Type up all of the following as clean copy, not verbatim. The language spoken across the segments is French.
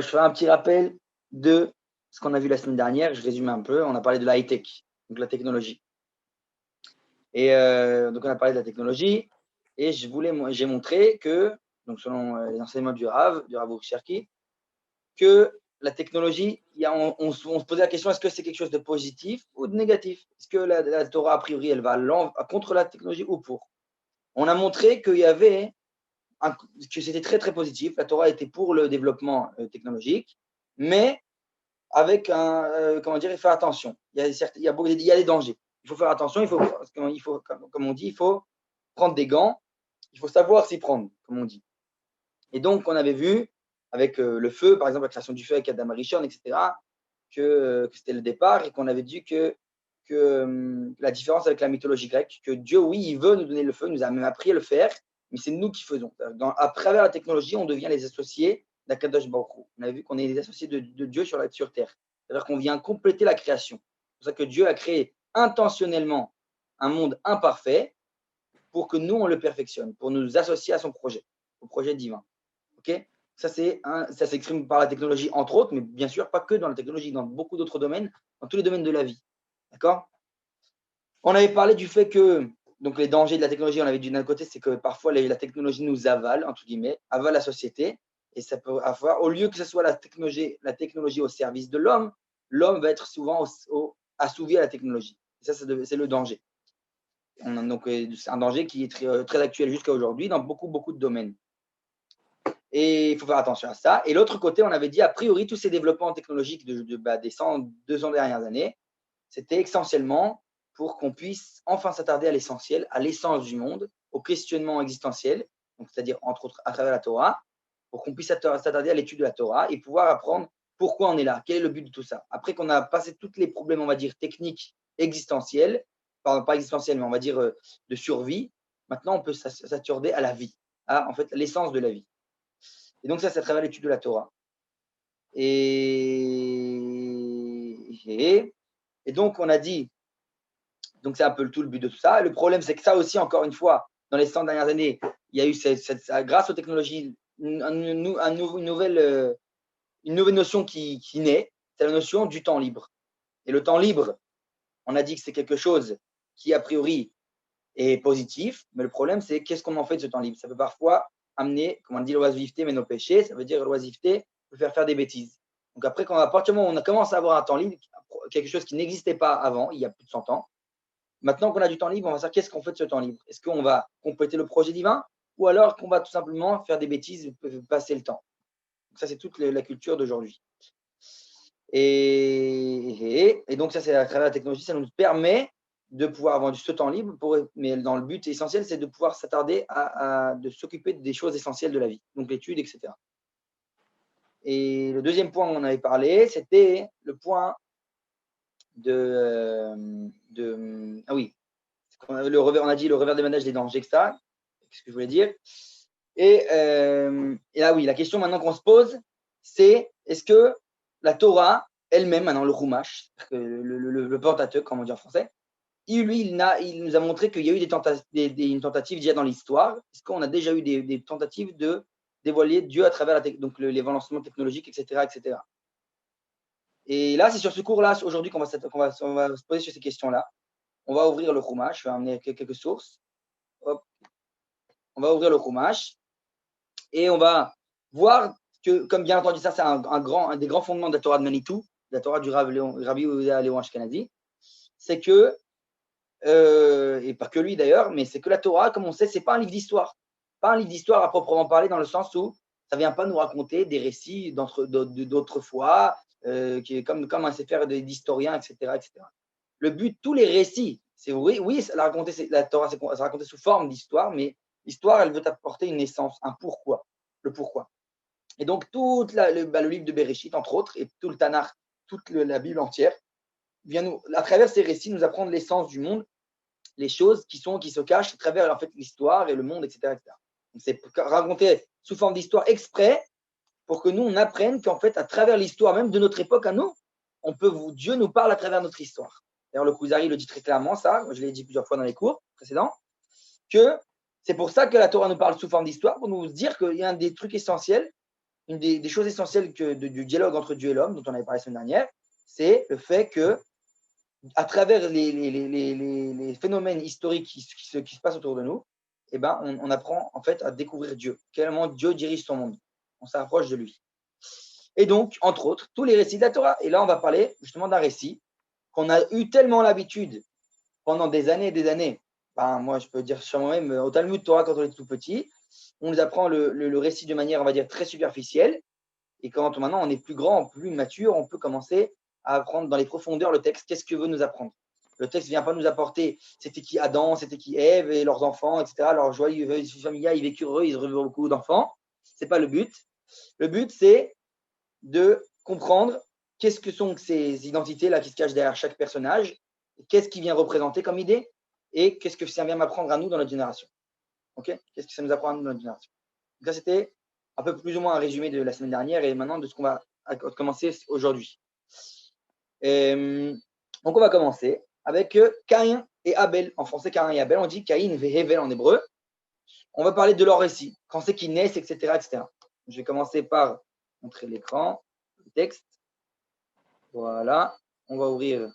je fais un petit rappel de ce qu'on a vu la semaine dernière. Je résume un peu. On a parlé de la high-tech, donc la technologie. Et donc, on a parlé de la technologie. Et j'ai montré que, donc selon les enseignements du Rav Cherki, que la technologie, on se posait la question, est-ce que c'est quelque chose de positif ou de négatif? Est-ce que la Torah, a priori, elle va contre la technologie ou pour? On a montré qu'il y avait que c'était très, très positif. La Torah était pour le développement technologique, mais avec comment dire, il faut faire attention. Il y a des dangers. Il faut faire attention, comme on dit, il faut prendre des gants, il faut savoir s'y prendre, comme on dit. Et donc, on avait vu, avec le feu, par exemple, la création du feu avec Adam Arishon, etc., que c'était le départ et qu'on avait dit que la différence avec la mythologie grecque, que Dieu, oui, il veut nous donner le feu, il nous a même appris à le faire, mais c'est nous qui faisons. À travers la technologie, on devient les associés d'Akadosh Baruch Hu. On a vu qu'on est les associés de Dieu sur Terre. C'est-à-dire qu'on vient compléter la création. C'est pour ça que Dieu a créé intentionnellement un monde imparfait pour que nous, on le perfectionne, pour nous associer à son projet, au projet divin. Okay, ça s'exprime par la technologie, entre autres, mais bien sûr, pas que dans la technologie, dans beaucoup d'autres domaines, dans tous les domaines de la vie. D'accord? On avait parlé du fait que, donc les dangers de la technologie, on avait dit d'un côté, c'est que parfois la technologie nous avale, entre guillemets, avale la société, et ça peut avoir, au lieu que ce soit la technologie au service de l'homme, l'homme va être souvent assouvi à la technologie. Et ça, c'est le danger. Donc, c'est un danger qui est très, très actuel jusqu'à aujourd'hui dans beaucoup, beaucoup de domaines. Et il faut faire attention à ça. Et l'autre côté, on avait dit, a priori, tous ces développements technologiques des 100, 200 dernières années, c'était essentiellement pour qu'on puisse enfin s'attarder à l'essentiel, à l'essence du monde, au questionnement existentiel, donc c'est-à-dire entre autres à travers la Torah, pour qu'on puisse s'attarder à l'étude de la Torah et pouvoir apprendre pourquoi on est là, quel est le but de tout ça. Après qu'on a passé tous les problèmes, on va dire, techniques, existentiels, pas existentiels, mais on va dire de survie, maintenant on peut s'attarder à la vie, à en fait l'essence de la vie. Et donc ça, c'est à travers l'étude de la Torah. Et donc, on a dit, donc c'est un peu tout le but de tout ça. Le problème, c'est que ça aussi, encore une fois, dans les 100 dernières années, il y a eu, grâce aux technologies, une nouvelle notion qui naît, c'est la notion du temps libre. Et le temps libre, on a dit que c'est quelque chose qui, a priori, est positif, mais le problème, c'est qu'est-ce qu'on en fait de ce temps libre? Ça peut parfois amener, comme on dit, l'oisiveté mais nos péchés, ça veut dire l'oisiveté peut faire des bêtises. Donc après, à partir du moment où on a commencé à avoir un temps libre, quelque chose qui n'existait pas avant, il y a plus de 100 ans, maintenant qu'on a du temps libre, on va savoir qu'est-ce qu'on fait de ce temps libre. Est-ce qu'on va compléter le projet divin ou alors qu'on va tout simplement faire des bêtises, passer le temps? Donc ça, c'est toute la culture d'aujourd'hui. Et donc ça, c'est à travers la technologie, ça nous permet de pouvoir avoir ce temps libre, mais dans le but essentiel, c'est de pouvoir s'attarder de s'occuper des choses essentielles de la vie, donc l'étude, etc. Et le deuxième point où on avait parlé, c'était le point ah oui, on a dit le revers des manèges des dangers, etc. Qu'est-ce que je voulais dire? Et là, oui, la question maintenant qu'on se pose, c'est est-ce que la Torah elle-même, maintenant le Chumash, le Pentateuque, comme on dit en français, il nous a montré qu'il y a eu une tentative déjà dans l'histoire. Est-ce qu'on a déjà eu des tentatives de dévoiler Dieu à travers donc les lancements technologiques, etc., etc. Et là, c'est sur ce cours-là, aujourd'hui, qu'on va se poser sur ces questions-là. On va ouvrir le Chumash, je vais amener quelques sources. Hop. On va ouvrir le Chumash et on va voir que, comme bien entendu, ça, c'est un des grands fondements de la Torah de Manitou, de la Torah du Rabbi Yehuda Léon Ashkenazi, c'est que et pas que lui d'ailleurs, mais c'est que la Torah, comme on sait, c'est pas un livre d'histoire. Pas un livre d'histoire à proprement parler, dans le sens où ça vient pas nous raconter des récits d'autrefois, qui est comme un sefer d'historiens, etc., etc. Le but, tous les récits, c'est oui, la Torah, c'est raconté sous forme d'histoire, mais l'histoire, elle veut apporter une essence, un pourquoi, le pourquoi. Et donc, tout le livre de Bereshit, entre autres, et tout le Tanakh, toute la Bible entière, vient à travers ces récits, nous apprendre l'essence du monde, les choses qui se cachent à travers en fait l'histoire et le monde, etc., etc. Donc, c'est raconté sous forme d'histoire exprès pour que nous on apprenne qu'en fait à travers l'histoire même de notre époque à nous, Dieu nous parle à travers notre histoire. D'ailleurs le Kuzari le dit très clairement ça, je l'ai dit plusieurs fois dans les cours précédents, que c'est pour ça que la Torah nous parle sous forme d'histoire, pour nous dire qu'il y a des trucs essentiels une des choses essentielles du dialogue entre Dieu et l'homme, dont on avait parlé la semaine dernière, c'est le fait que, à travers les phénomènes historiques qui se passent autour de nous, eh ben, on apprend en fait à découvrir Dieu, comment Dieu dirige son monde. On s'approche de lui. Et donc, entre autres, tous les récits de la Torah. Et là, on va parler justement d'un récit qu'on a eu tellement l'habitude pendant des années et des années. Ben, moi, je peux dire sur moi-même, au Talmud Torah, quand on était tout petit, on nous apprend le récit de manière, on va dire, très superficielle. Et quand maintenant on est plus grand, plus mature, on peut commencer à apprendre dans les profondeurs le texte. Qu'est-ce que veut nous apprendre? Le texte ne vient pas nous apporter c'était qui Adam, c'était qui Ève et leurs enfants, etc. Leur joyeux familial, ils vécurent heureux, ils auront beaucoup d'enfants. Ce n'est pas le but. Le but, c'est de comprendre qu'est-ce que sont ces identités-là qui se cachent derrière chaque personnage, qu'est-ce qui vient représenter comme idée, et qu'est-ce que ça vient m'apprendre à nous dans notre génération. Okay, qu'est-ce que ça nous apprend à nous dans notre génération. Donc ça, c'était un peu plus ou moins un résumé de la semaine dernière et maintenant de ce qu'on va commencer aujourd'hui. Donc on va commencer avec Caïn et Abel. En français, Caïn et Abel, on dit Caïn et Hevel en hébreu. On va parler de leur récit, quand c'est qu'ils naissent, etc., etc. Je vais commencer par montrer l'écran, le texte. Voilà, on va ouvrir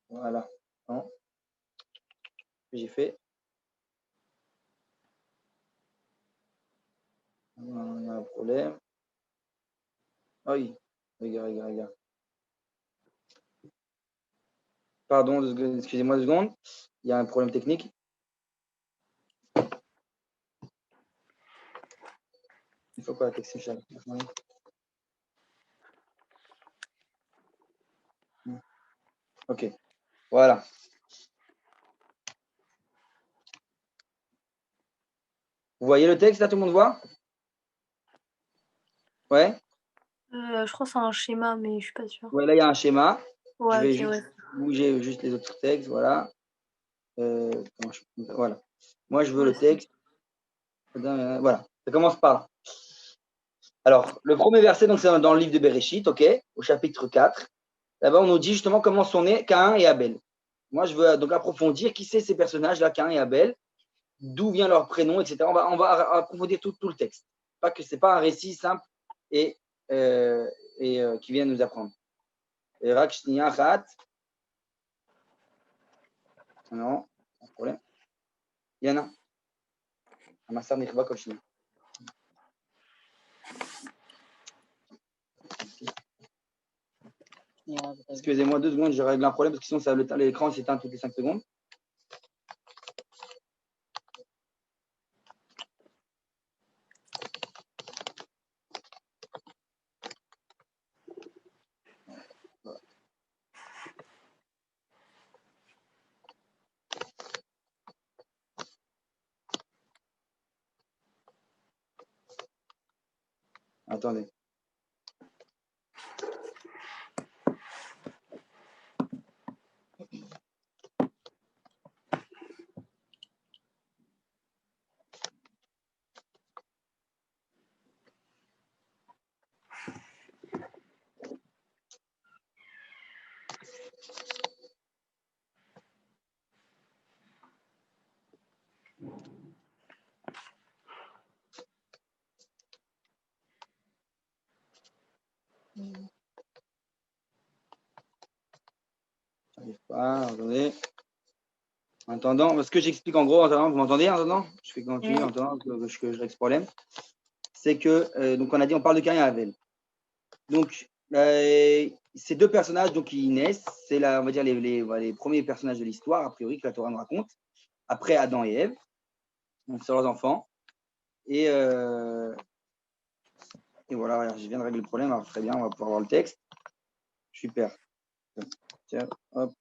voilà. Non. J'ai fait. Il y a un problème. Ah oui, regarde. Pardon, excusez-moi 2 secondes. Il y a un problème technique. Il faut quoi la texte initiale? Ok, voilà. Vous voyez le texte là, tout le monde voit? Ouais. Je crois que c'est un schéma, mais je suis pas sûre. Ouais, là il y a un schéma. Ouais, je vais ok, juste ouais. bouger juste les autres textes, voilà. Voilà. Moi je veux Ouais, le texte. Voilà. Ça commence par là. Alors, le premier verset, donc c'est dans le livre de Bereshit, ok, au chapitre 4. Là-bas, on nous dit justement comment sont nés Caïn et Abel. Moi, je veux donc approfondir qui c'est ces personnages-là, Caïn et Abel, d'où vient leur prénom, etc. On va approfondir tout le texte. Pas que c'est pas un récit simple et, qui vient nous apprendre. Rak shniya chat. Non, pas de problème. Yana. Amassar nichba kol shniya. Excusez-moi 2 secondes, je règle un problème parce que sinon l'écran s'éteint toutes les 5 secondes. Attendez. J'arrive pas, attendez. En attendant, ce que j'explique en gros, en attendant, vous m'entendez en attendant? Je fais continuer en attendant que je règle ce problème. C'est que, donc on a dit, on parle de Caïn et Abel. Donc, ces 2 personnages donc, qui naissent, c'est là, on va dire les premiers personnages de l'histoire, a priori, que la Torah nous raconte, après Adam et Ève, donc c'est leurs enfants. Et voilà, je viens de régler le problème, alors très bien, on va pouvoir voir le texte. Super. Tiens, hop.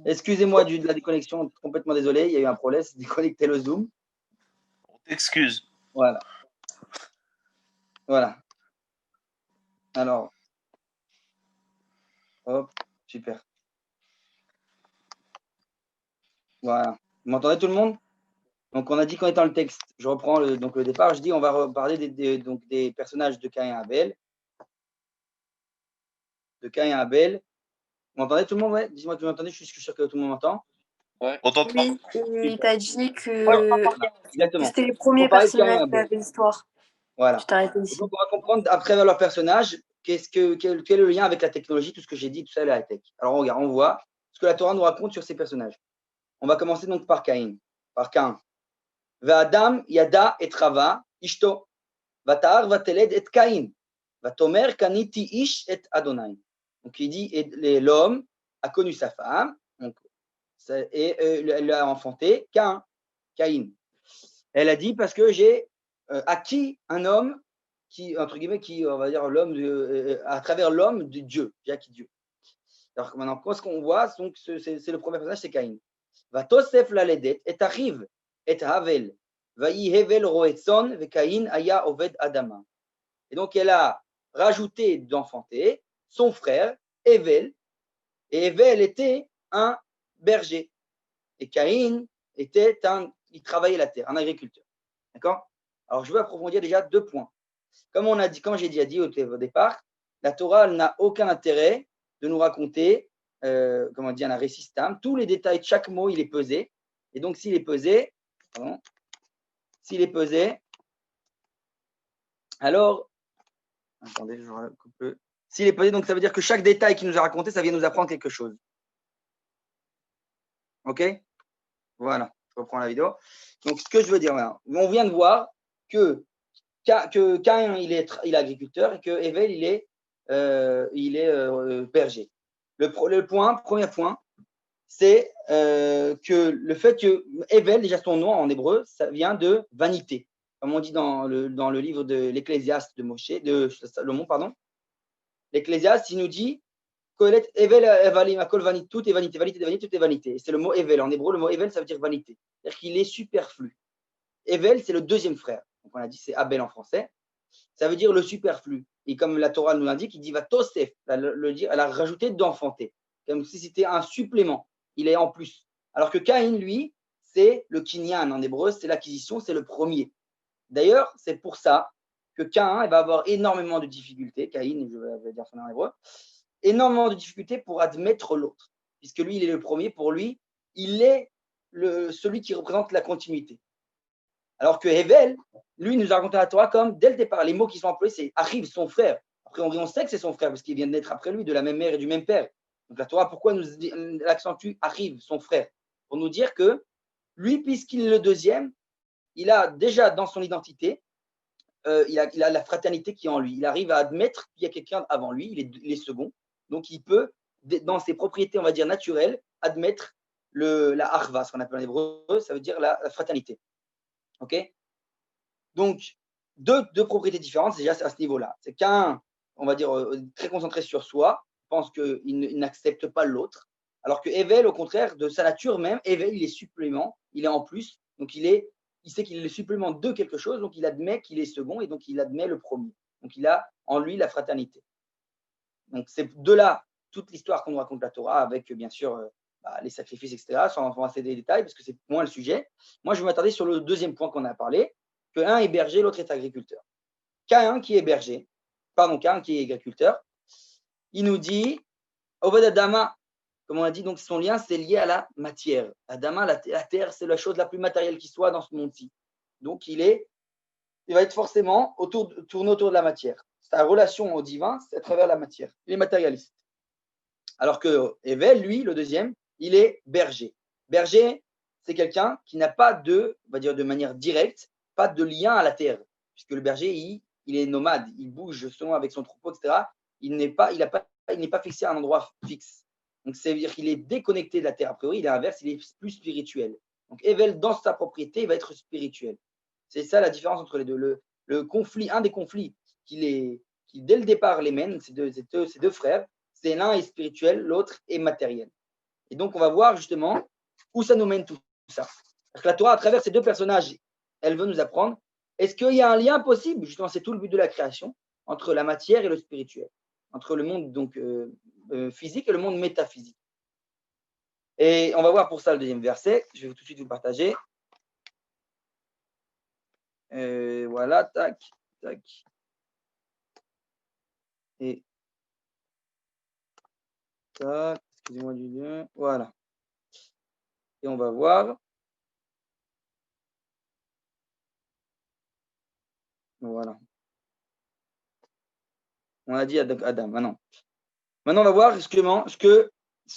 Excusez-moi de la déconnexion, complètement désolé, il y a eu un problème, c'est déconnecté le Zoom. On t'excuse. Voilà. Voilà. Alors, hop, super. Voilà. Vous m'entendez tout le monde? Donc, on a dit qu'on est dans le texte. Je reprends le départ. Je dis on va parler des personnages de Caïn et Abel. De Caïn et Abel. Vous m'entendez tout le monde? Ouais. Dis-moi que vous m'entendez. Je suis sûr que tout le monde m'entend. Ouais. On t'entend. Oui, et il t'a dit que Exactement. c'était les On premiers va parler de Caïn et personnages de Abel. l'histoire. Voilà. Tu t'arrêtes Et ici. donc, on va comprendre, après leur personnage, quel est le lien avec la technologie, tout ce que j'ai dit, tout ça, la high-tech. Alors, on regarde, on voit ce que la Torah nous raconte sur ces personnages. On va commencer donc par Caïn, par Caïn. Va'adam yada et Rava ishto, vata'ar vateled et Caïn, vatomer kaniti ish et Adonai. Donc, il dit, et l'homme a connu sa femme, donc, et elle l'a enfanté, Caïn. Elle a dit, parce que j'ai acquis un homme qui, entre guillemets, qui, on va dire, l'homme à travers l'homme de Dieu, j'ai acquis Dieu. Alors maintenant, ce qu'on voit, donc, c'est le premier personnage, c'est Caïn. Va tosef la ledet, et arrive, et havel, va y hevel roetson, ve Caïn aya oved adama. Et donc, elle a rajouté d'enfanter son frère, Evel, et Evel était un berger. Et Caïn il travaillait la terre, un agriculteur. D'accord? Alors, je veux approfondir déjà 2 points. Comme j'ai déjà dit au départ, la Torah n'a aucun intérêt de nous raconter, comment dire, un récit stam. Tous les détails de chaque mot, il est pesé. Et donc, s'il est pesé, alors, attendez, je recoupe. S'il est pesé, donc ça veut dire que chaque détail qu'il nous a raconté, ça vient nous apprendre quelque chose. OK? Voilà, je reprends la vidéo. Donc, ce que je veux dire, voilà. On vient de voir que Caïn, il est agriculteur et que Evel, il est berger. Le premier point, c'est que le fait que Evel, déjà son nom en hébreu, ça vient de vanité. Comme on dit dans le livre de l'Ecclésiaste de Moshe, de Salomon, pardon. L'Ecclésiaste, il nous dit Evel Evalim, Akol vanité, tout est vanité, vanité, vanité, tout est vanité. C'est le mot Evel. En hébreu, le mot Evel, ça veut dire vanité. C'est-à-dire qu'il est superflu. Evel, c'est le deuxième frère. Donc, on a dit c'est Abel en français. Ça veut dire le superflu. Et comme la Torah nous l'indique, il dit va tosef, elle a rajouté d'enfanter, comme si c'était un supplément. Il est en plus. Alors que Caïn, lui, c'est le kinyan en hébreu, c'est l'acquisition, c'est le premier. D'ailleurs, c'est pour ça que Caïn va avoir énormément de difficultés. Caïn, je vais dire son nom en hébreu, énormément de difficultés pour admettre l'autre, puisque lui, il est le premier. Pour lui, il est celui qui représente la continuité. Alors que Hevel, lui, nous a raconté la Torah comme, dès le départ, les mots qui sont employés, c'est arrive, son frère. Après, on sait que c'est son frère, parce qu'il vient de naître après lui, de la même mère et du même père. Donc la Torah, pourquoi nous accentue arrive, son frère? Pour nous dire que lui, puisqu'il est le deuxième, il a déjà dans son identité, il a la fraternité qui est en lui. Il arrive à admettre qu'il y a quelqu'un avant lui, il est second. Donc il peut, dans ses propriétés, on va dire, naturelles, admettre la harva, ce qu'on appelle en hébreu, ça veut dire la fraternité. OK? Donc, deux propriétés différentes, déjà à ce niveau-là. C'est qu'un, on va dire, très concentré sur soi, pense qu'il n'accepte pas l'autre. Alors que Evel, au contraire, de sa nature même, Evel, il est supplément, il est en plus. Donc, il sait qu'il est le supplément de quelque chose, donc il admet qu'il est second et donc il admet le premier. Donc, il a en lui la fraternité. Donc, c'est de là toute l'histoire qu'on nous raconte la Torah avec, bien sûr, les sacrifices, etc., sans passer des détails, parce que c'est moins le sujet. Moi, je vais m'attarder sur le deuxième point qu'on a parlé, que l'un est berger, l'autre est agriculteur. Caïn qui est berger, Caïn qui est agriculteur, il nous dit, Oved Adama, comme on a dit, donc son lien, c'est lié à la matière. Adama, la terre, c'est la chose la plus matérielle qui soit dans ce monde-ci. Donc, il va être forcément tourné autour de la matière. Sa relation au divin, c'est à travers la matière. Il est matérialiste. Alors que Evel, lui, le deuxième, il est berger. Berger, c'est quelqu'un qui n'a pas on va dire de manière directe, pas de lien à la terre. Puisque le berger, il est nomade, il bouge selon avec son troupeau, etc. Il n'est pas fixé à un endroit fixe. Donc, c'est-à-dire qu'il est déconnecté de la terre. A priori, il est inverse, il est plus spirituel. Donc, Evel, dans sa propriété, il va être spirituel. C'est ça la différence entre les deux. Le conflit, un des conflits qui dès le départ les mène, ces deux frères, c'est l'un est spirituel, l'autre est matériel. Et donc, on va voir justement où ça nous mène tout ça. Parce que la Torah, à travers ces deux personnages, elle veut nous apprendre, est-ce qu'il y a un lien possible, justement, c'est tout le but de la création, entre la matière et le spirituel, entre le monde donc, physique et le monde métaphysique. Et on va voir pour ça le deuxième verset, je vais tout de suite vous le partager. Voilà, tac, tac. Et tac, excusez-moi du lien, voilà. Et on va voir. Voilà. On a dit Adam. Maintenant, on va voir ce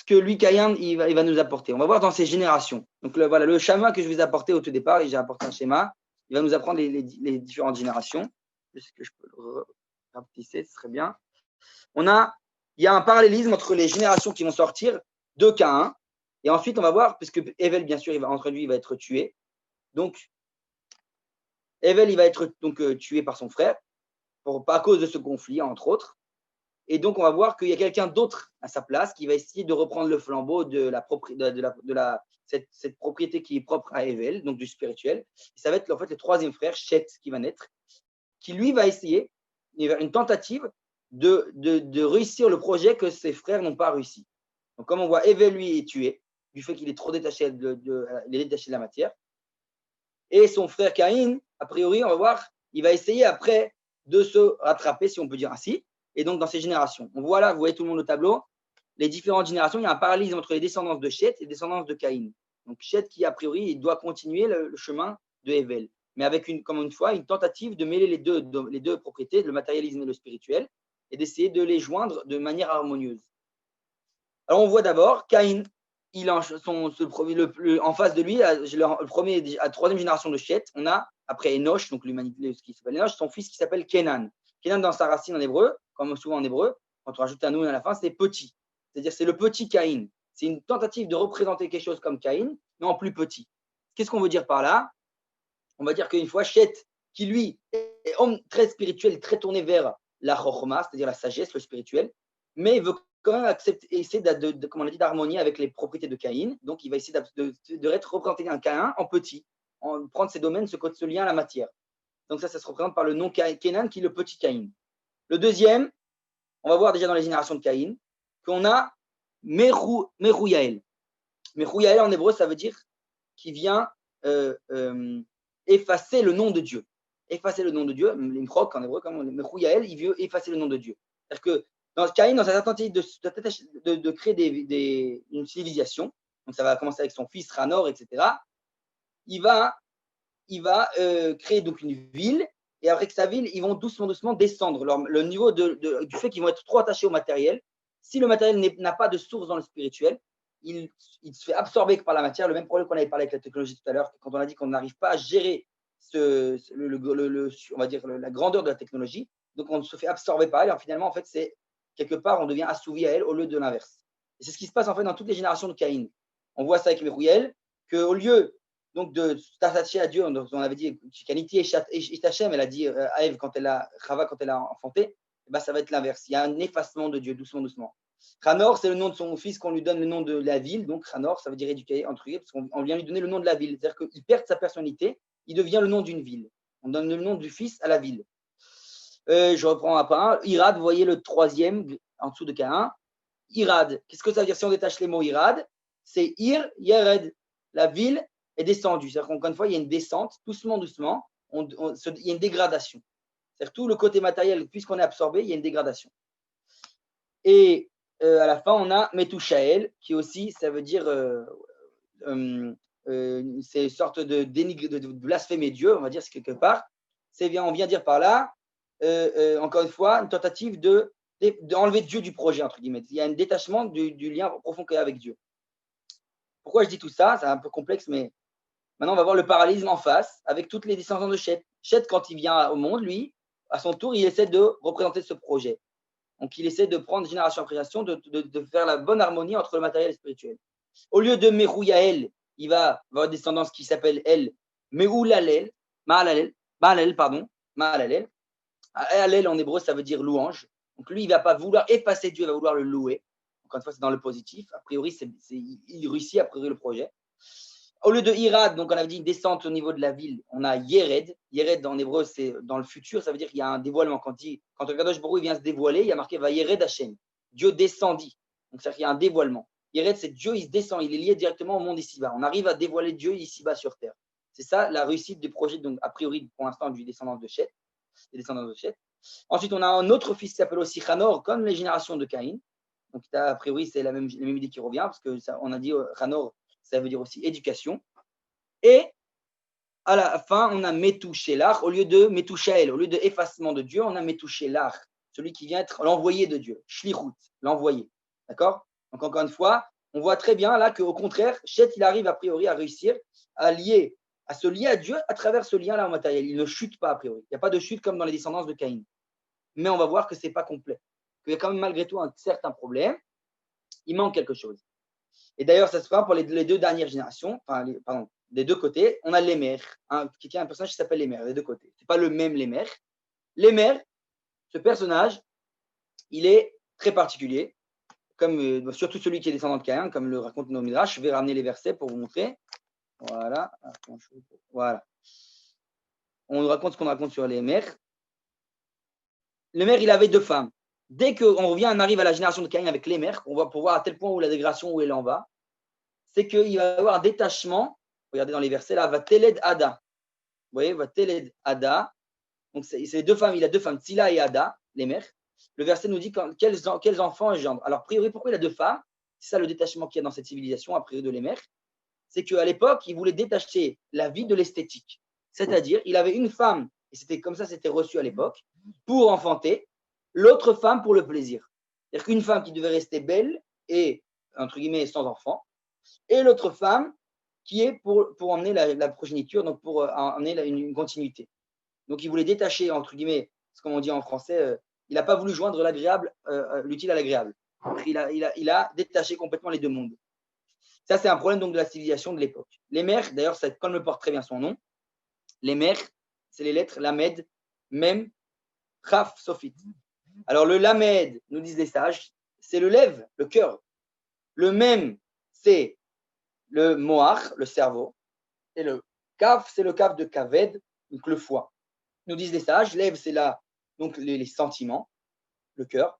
que lui, Caïn, il va nous apporter. On va voir dans ses générations. Donc, voilà, le schéma que je vous ai apporté au tout départ, et j'ai apporté un schéma, il va nous apprendre les différentes générations. Est-ce que je peux le rapetisser? Ce serait bien. Il y a un parallélisme entre les générations qui vont sortir de Caïn. Et ensuite, on va voir, puisque Evel, bien sûr, entre lui, il va être tué. Donc, Evel, il va être donc, tué par son frère, à cause de ce conflit, entre autres. Et donc, on va voir qu'il y a quelqu'un d'autre à sa place qui va essayer de reprendre le flambeau de cette propriété qui est propre à Evel, donc du spirituel. Et ça va être en fait le troisième frère, Chet, qui va naître, qui lui va essayer, il va une tentative de réussir le projet que ses frères n'ont pas réussi. Donc, comme on voit, Evel, lui, est tué du fait qu'il est trop détaché il est détaché de la matière. Et son frère Caïn, a priori, on va voir, il va essayer après de se rattraper, si on peut dire ainsi. Et donc, dans ces générations, on voit là, vous voyez tout le monde au tableau, les différentes générations, il y a un parallélisme entre les descendants de Chet et les descendants de Caïn. Donc, Chet qui, a priori, il doit continuer le chemin de Evel, mais avec, comme une fois, une tentative de mêler les deux propriétés, le matérialisme et le spirituel, et d'essayer de les joindre de manière harmonieuse. Alors, on voit d'abord Caïn, il en face de lui, la troisième génération de Chet, on a, après Enoch, donc l'humanité, ce qui s'appelle Enoch, son fils qui s'appelle Kenan. Kenan, dans sa racine en hébreu, comme souvent en hébreu, quand on rajoute un noun à la fin, c'est petit. C'est-à-dire, c'est le petit Caïn. C'est une tentative de représenter quelque chose comme Caïn, mais en plus petit. Qu'est-ce qu'on veut dire par là? On va dire qu'une fois, Chet, qui lui est homme très spirituel, très tourné vers la chokhma, c'est-à-dire la sagesse, le spirituel, mais il veut quand même essayer comme on a dit, d'harmonier avec les propriétés de Caïn. Donc, il va essayer de représenter un Caïn en petit, prendre ses domaines, ce lien à la matière. Donc, ça se représente par le nom Kenan, qui est le petit Caïn. Le deuxième, on va voir déjà dans les générations de Caïn, qu'on a Merouyael. Merouyael, en hébreu, ça veut dire qui vient effacer le nom de Dieu. Effacer le nom de Dieu, l'improk en hébreu, comme Merouyael, il veut effacer le nom de Dieu. C'est-à-dire que dans Caïn, dans sa tentative de créer une civilisation, donc ça va commencer avec son fils Ranor, etc., il va créer donc une ville, et avec sa ville, ils vont doucement descendre le niveau du fait qu'ils vont être trop attachés au matériel. Si le matériel n'a pas de source dans le spirituel, il se fait absorber par la matière. Le même problème qu'on avait parlé avec la technologie tout à l'heure, quand on a dit qu'on n'arrive pas à gérer on va dire la grandeur de la technologie, donc on se fait absorber par elle, et finalement, en fait, c'est quelque part, on devient assouvi à elle au lieu de l'inverse. Et c'est ce qui se passe en fait dans toutes les générations de Caïn. On voit ça avec Merouyael, qu'au lieu donc de s'attacher à Dieu, on avait dit Chikaniti et Tachem, elle a dit à Ève quand elle a enfanté, ben ça va être l'inverse. Il y a un effacement de Dieu, doucement. Ranor, c'est le nom de son fils qu'on lui donne le nom de la ville, donc Ranor, ça veut dire éduquer, entre guillemets, parce qu'on vient lui donner le nom de la ville. C'est-à-dire qu'il perd sa personnalité, il devient le nom d'une ville. On donne le nom du fils à la ville. Je reprends un par un. Irad, vous voyez le troisième en dessous de Caïn. Irad, qu'est-ce que ça veut dire si on détache les mots Irad? C'est Ir, Yered. La ville est descendue. C'est-à-dire qu'encore une fois, il y a une descente, doucement, il y a une dégradation. C'est-à-dire tout le côté matériel, puisqu'on est absorbé, il y a une dégradation. Et à la fin, on a Metushael, qui aussi, ça veut dire, c'est une sorte de blasphémer Dieu, on va dire, c'est quelque part. On vient dire par là, encore une fois, une tentative d'enlever Dieu du projet, entre guillemets. Il y a un détachement du lien profond qu'il y a avec Dieu. Pourquoi je dis tout ça? C'est un peu complexe, mais maintenant, on va voir le parallélisme en face avec toutes les descendants de Chet. Chet, quand il vient au monde, lui, à son tour, il essaie de représenter ce projet. Donc, il essaie de prendre génération après génération, de faire la bonne harmonie entre le matériel et le spirituel. Au lieu de Merouyael, il va avoir une descendance qui s'appelle Mehoulalel, Mahalalel. Alel en hébreu, ça veut dire louange. Donc, lui, il ne va pas vouloir effacer Dieu, il va vouloir le louer. Encore une fois, c'est dans le positif. A priori, il réussit a priori le projet. Au lieu de Irad, donc on avait dit une descente au niveau de la ville, on a Yered. Yered en hébreu, c'est dans le futur, ça veut dire qu'il y a un dévoilement. Quand Kadosh Baruch Hu vient se dévoiler, il y a marqué Va Yered Hashem. Dieu descendit. Donc c'est-à-dire qu'il y a un dévoilement. Yered, c'est Dieu, il se descend, il est lié directement au monde ici-bas. On arrive à dévoiler Dieu ici-bas sur terre. C'est ça la réussite du projet, donc a priori pour l'instant du descendant de Shet, des descendants de Shet. Ensuite, on a un autre fils qui s'appelle aussi Hanor, comme les générations de Caïn. Donc a priori, c'est la même idée qui revient, parce que ça, on a dit Hanor, ça veut dire aussi éducation. Et à la fin, on a Metouchelach, au lieu de Metouchael, au lieu de effacement de Dieu, on a Metouchelach, celui qui vient être l'envoyé de Dieu, Shlichut, l'envoyé. D'accord? Donc encore une fois, on voit très bien là qu'au contraire, Shet, il arrive a priori à réussir à se lier à Dieu à travers ce lien-là en matériel. Il ne chute pas a priori. Il n'y a pas de chute comme dans les descendances de Caïn. Mais on va voir que ce n'est pas complet. Qu'il y a quand même malgré tout un certain problème. Il manque quelque chose. Et d'ailleurs, ça se fait pour les deux dernières générations, des deux côtés. On a Lémer, un personnage qui s'appelle Lémer, des deux côtés. Ce n'est pas le même Lémer. Lémer, ce personnage, il est très particulier, comme surtout celui qui est descendant de Caïn, comme le raconte nos Midrash. Je vais ramener les versets pour vous montrer. Voilà. On nous raconte ce qu'on raconte sur Lémer. Lémer, il avait deux femmes. Dès qu'on arrive à la génération de Caïn avec Lémer, on va pouvoir à tel point où la dégradation, où elle en va, c'est qu'il va y avoir un détachement. Regardez dans les versets là, va Teled Ada. Vous voyez, va Teled Ada. Donc c'est deux femmes, il a deux femmes, Tsila et Ada, Lémer. Le verset nous dit quels enfants engendre. Alors, a priori, pourquoi il a deux femmes? C'est ça le détachement qu'il y a dans cette civilisation, a priori de Lémer. C'est qu'à l'époque, il voulait détacher la vie de l'esthétique. C'est-à-dire, il avait une femme, et c'était comme ça, c'était reçu à l'époque, pour enfanter, l'autre femme pour le plaisir. C'est-à-dire qu'une femme qui devait rester belle et, entre guillemets, sans enfant, et l'autre femme qui est pour emmener la progéniture, donc pour emmener une continuité. Donc, il voulait détacher, entre guillemets, ce qu'on dit en français, il n'a pas voulu joindre l'agréable, l'utile à l'agréable. Il a détaché complètement les deux mondes. Ça, c'est un problème donc de la civilisation de l'époque. Les mers, d'ailleurs, comme le porte très bien son nom, les mers, c'est les lettres Lamed, Mem, Chaf, Sophit. Alors, le Lamed, nous disent les sages, c'est le lève, le cœur. Le Mem, c'est le Moach, le cerveau. Et le Kaf, c'est le Kaf de Kaved, donc le foie. Nous disent les sages, lève, c'est là, donc les sentiments, le cœur.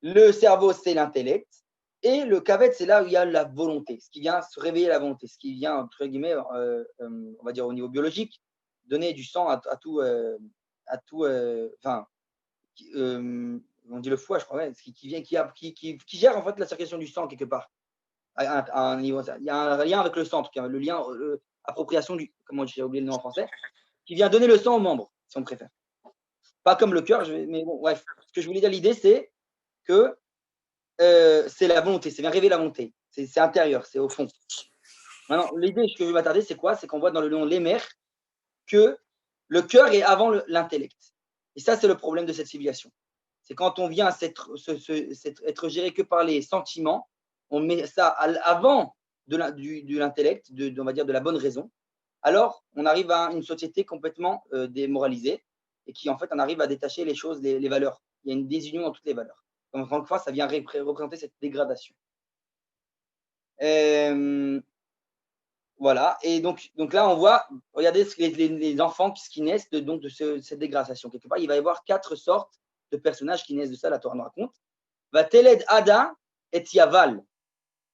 Le cerveau, c'est l'intellect. Et le Kaved, c'est là où il y a la volonté, ce qui vient se réveiller la volonté, ce qui vient, entre guillemets, on va dire au niveau biologique, donner du sang à tout, on dit le foie, je crois, qui gère en fait la circulation du sang quelque part. À un niveau, il y a un lien avec le sang, en tout cas, le lien, appropriation du, comment j'ai oublié le nom en français, qui vient donner le sang aux membres, si on préfère. Pas comme le cœur, mais bon, bref. Ce que je voulais dire, l'idée, c'est que c'est la volonté, c'est bien révéler la volonté. C'est intérieur, c'est au fond. Maintenant, l'idée que je vais m'attarder, c'est quoi? C'est qu'on voit dans le nom Lémer que le cœur est avant l'intellect. Et ça, c'est le problème de cette civilisation. C'est quand on vient être géré que par les sentiments, on met ça avant de l'intellect, on va dire de la bonne raison, alors on arrive à une société complètement démoralisée et qui, en fait, on arrive à détacher les choses, les valeurs. Il y a une désunion dans toutes les valeurs. Donc, encore une fois, ça vient représenter cette dégradation. Voilà. Et donc là, on voit, regardez les enfants qui naissent de cette dégradation. Quelque part, il va y avoir 4 sortes de personnages qui naissent de ça, la Torah nous raconte. Va Teled Ada et Yaval.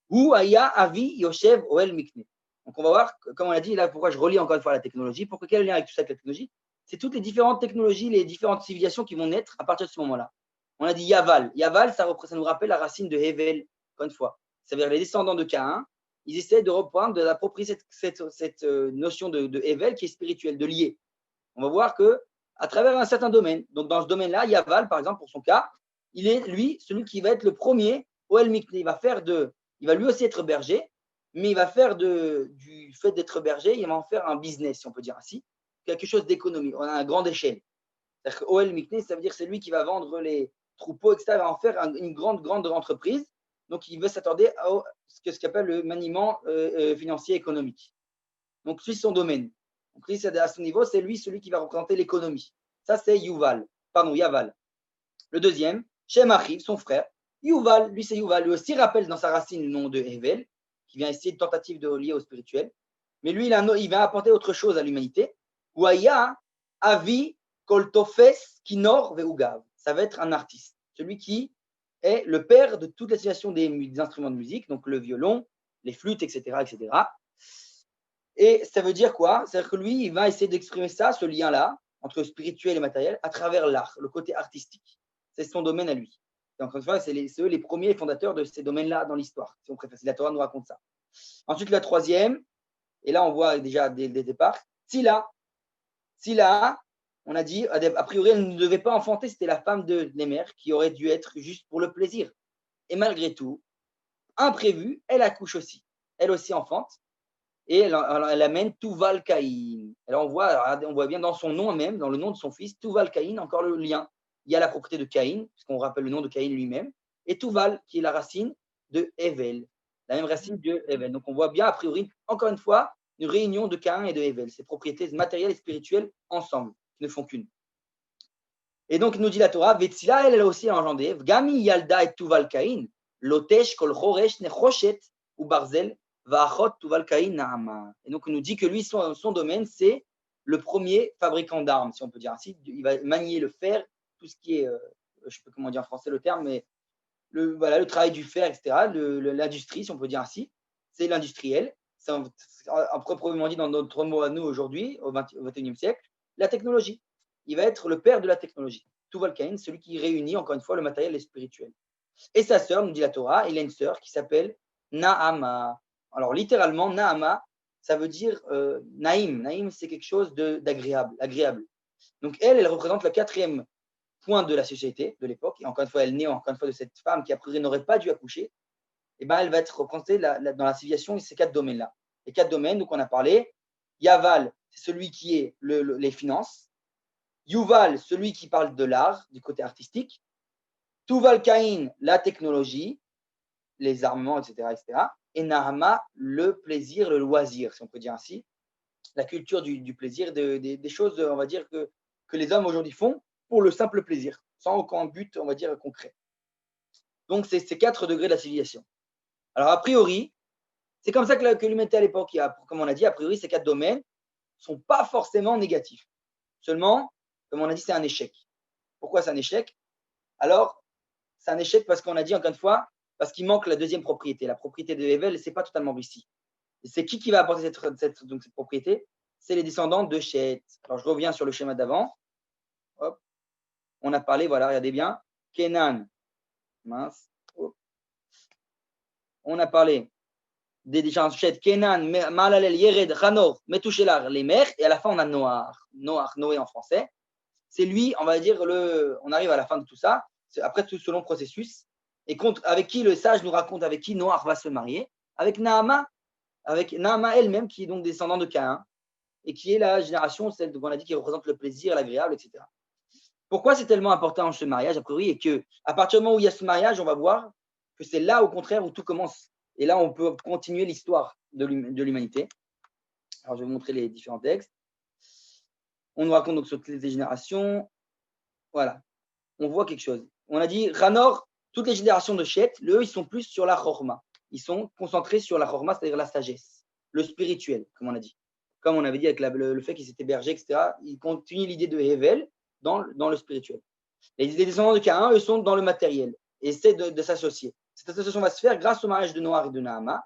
Ou Aya Avi Yoshev Oel Mikne. Donc, on va voir, comme on l'a dit, là, pourquoi je relis encore une fois la technologie. Pourquoi quel lien avec tout ça avec la technologie? C'est toutes les différentes technologies, les différentes civilisations qui vont naître à partir de ce moment-là. On a dit Yaval. Yaval, ça nous rappelle la racine de Hevel, encore une fois. Ça veut dire les descendants de Caïn, ils essaient de reprendre, d'approprier cette notion de Hevel qui est spirituelle, de lier. On va voir qu'à travers un certain domaine, donc dans ce domaine-là, Yaval, par exemple, pour son cas, il est, lui, celui qui va être le premier au El Mikne. Il va lui aussi être berger, mais il va faire du fait d'être berger, il va en faire un business, si on peut dire ainsi, quelque chose d'économique, on a une grande échelle. C'est-à-dire que Oel Mikne, ça veut dire que c'est lui qui va vendre les troupeaux, etc. Il va en faire une grande entreprise. Donc, il veut s'attarder à ce qu'il appelle le maniement financier économique. Donc, c'est son domaine. Donc, lui, à ce niveau, c'est lui celui qui va représenter l'économie. Ça, c'est Yaval. Le deuxième, Shem Achiv, son frère. Yuval, lui c'est Yuval, lui aussi rappelle dans sa racine le nom de Hevel, qui vient essayer de tentative de lier au spirituel. Mais lui, il va apporter autre chose à l'humanité. Ouaya, Avi, Koltofes, Kinor, Veugav. Ça va être un artiste, celui qui est le père de toute la situation des instruments de musique, donc le violon, les flûtes, etc., etc. Et ça veut dire quoi? C'est-à-dire que lui, il va essayer d'exprimer ça, ce lien-là, entre spirituel et matériel, à travers l'art, le côté artistique. C'est son domaine à lui. Et encore une fois, c'est eux les premiers fondateurs de ces domaines-là dans l'histoire, si on préfère. La Torah nous raconte ça. Ensuite, la troisième, et là, on voit déjà dès le départ, Sila, on a dit, a priori, elle ne devait pas enfanter, c'était la femme de Némer qui aurait dû être juste pour le plaisir. Et malgré tout, imprévu, elle accouche aussi. Elle aussi enfante. Et elle amène Tuval Caïn. Alors on voit bien dans son nom même, dans le nom de son fils, Tuval Caïn, encore le lien. Il y a la propriété de Caïn, puisqu'on rappelle le nom de Caïn lui-même, et Tuval, qui est la racine de Evel, la même racine de Evel. Donc on voit bien, a priori, encore une fois, une réunion de Caïn et de Evel, ces propriétés matérielles et spirituelles ensemble, qui ne font qu'une. Et donc, nous dit la Torah, Vetsila, elle a aussi engendré, Gami Yalda et Tuval Caïn, Lotesh Kol Choresh Nechoshet ou Barzel, Va'achot Tuval Caïn Naama. Et donc, on nous dit que lui, son domaine, c'est le premier fabricant d'armes, si on peut dire ainsi. Il va manier le fer, tout ce qui est, je ne sais pas comment dire en français le terme, mais le travail du fer, etc., l'industrie, si on peut dire ainsi, c'est l'industriel. C'est proprement dit dans notre mot à nous aujourd'hui, au XXIe siècle, la technologie. Il va être le père de la technologie. Tuval Caïn, celui qui réunit, encore une fois, le matériel et le spirituel. Et sa sœur, nous dit la Torah, il a une sœur qui s'appelle Naama. Alors, littéralement, Naama, ça veut dire Naïm. Naïm, c'est quelque chose d'agréable, agréable. Donc, elle représente le quatrième point de la société de l'époque. Et encore une fois, elle naît encore une fois de cette femme qui, a priori, n'aurait pas dû accoucher. Et ben, elle va être représentée dans la civilisation, ces quatre domaines-là. Les quatre domaines, donc on a parlé. Yaval, c'est celui qui est les finances. Yuval, celui qui parle de l'art, du côté artistique. Tuval Caïn, la technologie, les armements, etc., etc. Et Nahama, le plaisir, le loisir, si on peut dire ainsi. La culture du plaisir, des choses, on va dire, que les hommes aujourd'hui font pour le simple plaisir, sans aucun but, on va dire, concret. Donc, c'est ces 4 degrés de la civilisation. Alors, a priori, c'est comme ça que l'humanité à l'époque, comme on a dit, a priori, ces 4 domaines ne sont pas forcément négatifs. Seulement, comme on a dit, c'est un échec. Pourquoi c'est un échec? Alors, c'est un échec parce qu'on a dit encore une fois, parce qu'il manque la deuxième propriété. La propriété de Hevel, ce n'est pas totalement ici. Et c'est qui va apporter cette propriété? C'est les descendants de Shet. Alors, je reviens sur le schéma d'avant. Hop. On a parlé, voilà, regardez bien. Kenan. Mince. Hop. On a parlé des descendants de Shet. Kenan, Malalel, Yered, Hanor, Metouchelar, les mères. Et à la fin, on a Noé en français. C'est lui, on va dire, on arrive à la fin de tout ça. Après tout ce long processus. Et avec qui le sage nous raconte avec qui Noach va se marier? Avec Naama elle-même, qui est donc descendant de Caïn, et qui est la génération, celle qu'on a dit, qui représente le plaisir, l'agréable, etc. Pourquoi c'est tellement important ce mariage, a priori, et qu'à partir du moment où il y a ce mariage, on va voir que c'est là, au contraire, où tout commence. Et là, on peut continuer l'histoire de l'humanité. Alors, je vais vous montrer les différents textes. On nous raconte donc sur toutes les générations. Voilà. On voit quelque chose. On a dit, Ranor, toutes les générations de Shet, eux, ils sont plus sur la chorma. Ils sont concentrés sur la chorma, c'est-à-dire la sagesse, le spirituel, comme on a dit. Comme on avait dit avec le fait qu'ils étaient bergers, etc., ils continuent l'idée de Hevel dans le spirituel. Les descendants de Caïn, eux, sont dans le matériel et essaient de s'associer. Cette association va se faire grâce au mariage de Noach et de Naama.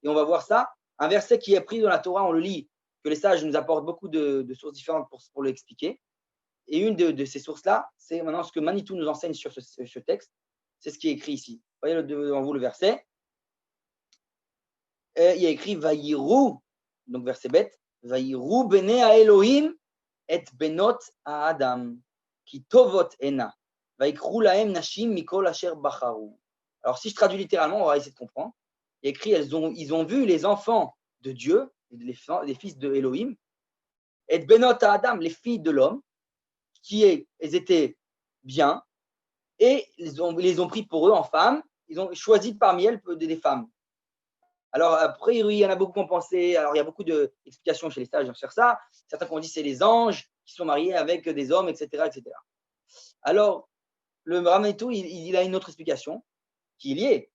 Et on va voir ça. Un verset qui est pris dans la Torah, on le lit, que les sages nous apportent beaucoup de sources différentes pour l'expliquer. Et une de ces sources-là, c'est maintenant ce que Manitou nous enseigne sur ce texte. C'est ce qui est écrit ici. Vous voyez devant vous le verset. Et il y a écrit Vaïrou, donc verset bête, Vaïrou bene a Elohim et benot a Adam, qui tovot ena, Vaïkrou laem nashim mikol asher bacharu. Alors si je traduis littéralement, on va essayer de comprendre. Il y a écrit ils ont vu les enfants de Dieu, les fils de Elohim, et benot a Adam, les filles de l'homme, elles étaient bien, et ils les ont pris pour eux en femmes, ils ont choisi parmi elles des femmes. Alors, après, oui, il y en a beaucoup qui ont pensé, alors il y a beaucoup d'explications chez les sages sur ça, certains qui ont dit que c'est les anges qui sont mariés avec des hommes, etc. etc. Alors, le Ramitou, il a une autre explication, qui est lié,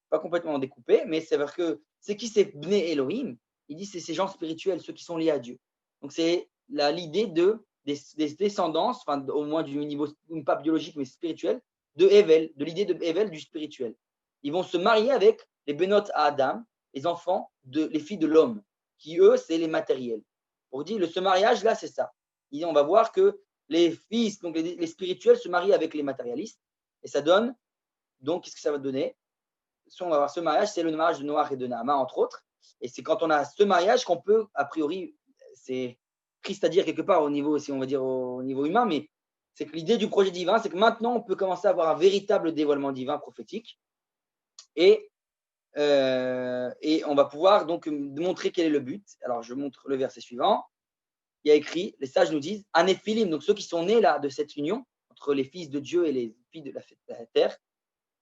pas complètement découpé, mais c'est vrai que c'est qui c'est Bnei Elohim? Il dit c'est ces gens spirituels, ceux qui sont liés à Dieu. Donc c'est l'idée des descendances, enfin au moins du niveau, pas biologique mais spirituel, de Evel, de l'idée de Evel du spirituel. Ils vont se marier avec les Benot à Adam, les enfants, les filles de l'homme, qui eux, c'est les matériels. On dit, ce mariage-là, c'est ça. On va voir que les fils, donc les spirituels, se marient avec les matérialistes, et ça donne, donc, qu'est-ce que ça va donner? Si on va avoir ce mariage, c'est le mariage de Noach et de Naama, entre autres, et c'est quand on a ce mariage qu'on peut, a priori, c'est triste à dire quelque part au niveau, si on va dire au niveau humain, mais c'est que l'idée du projet divin, c'est que maintenant, on peut commencer à avoir un véritable dévoilement divin prophétique, et on va pouvoir donc montrer quel est le but. Alors, je montre le verset suivant. Il y a écrit, les sages nous disent, Anéphilim, donc ceux qui sont nés là de cette union entre les fils de Dieu et les filles de la terre,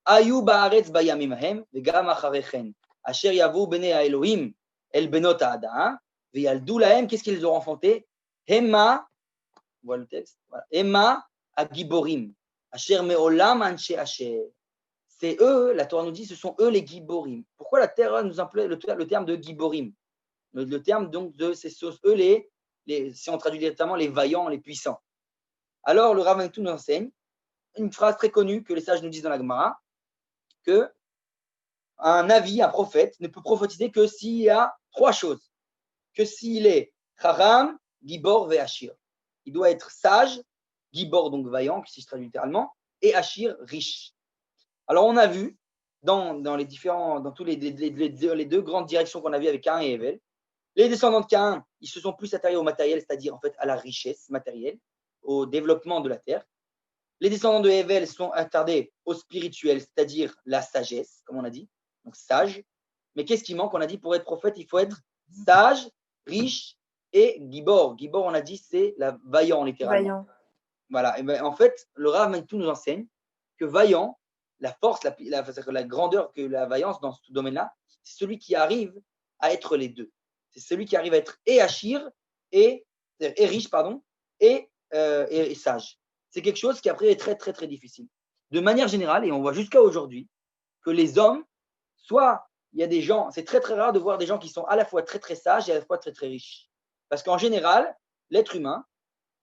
Ayu ba'aretz bayamim hem, vegam acharechen, asher yavu bnei Elohim el benot ha'adam, veyaldu lahem, qu'est-ce qu'ils auront enfanté? Hema, voilà le texte, voilà, Hema agiborim, asher me'olam anshe asher. C'est eux, la Torah nous dit, ce sont eux les giborim. Pourquoi la Torah nous emploie le terme de giborim? Le terme donc de ces eux si on traduit directement, les vaillants, les puissants. Alors le Rav Manitou nous enseigne une phrase très connue que les sages nous disent dans la Gemara, que un prophète, ne peut prophétiser que s'il y a trois choses. Que s'il est Haram, Gibor et Achir. Il doit être sage, Gibor donc vaillant, si je traduis littéralement, et Achir riche. Alors on a vu dans tous les deux grandes directions qu'on a vues avec Caïn et Hevel, les descendants de Caïn, ils se sont plus attardés au matériel, c'est-à-dire en fait à la richesse matérielle, au développement de la terre. Les descendants de Hevel sont attardés au spirituel, c'est-à-dire la sagesse, comme on a dit, donc sage. Mais qu'est-ce qui manque? On a dit pour être prophète, il faut être sage, riche et gibor. Gibor, on a dit, c'est la vaillant littéralement. Vaillant. Voilà. Et ben, en fait, le Rav Manitou nous enseigne que vaillant, la force, la grandeur que la vaillance dans ce domaine-là, c'est celui qui arrive à être les deux. C'est celui qui arrive à être et achir et riche, pardon, et sage. C'est quelque chose qui après est très, très, très difficile. De manière générale, et on voit jusqu'à aujourd'hui, que les hommes, soit il y a des gens, c'est très, très rare de voir des gens qui sont à la fois très, très sages et à la fois très, très riches. Parce qu'en général, l'être humain,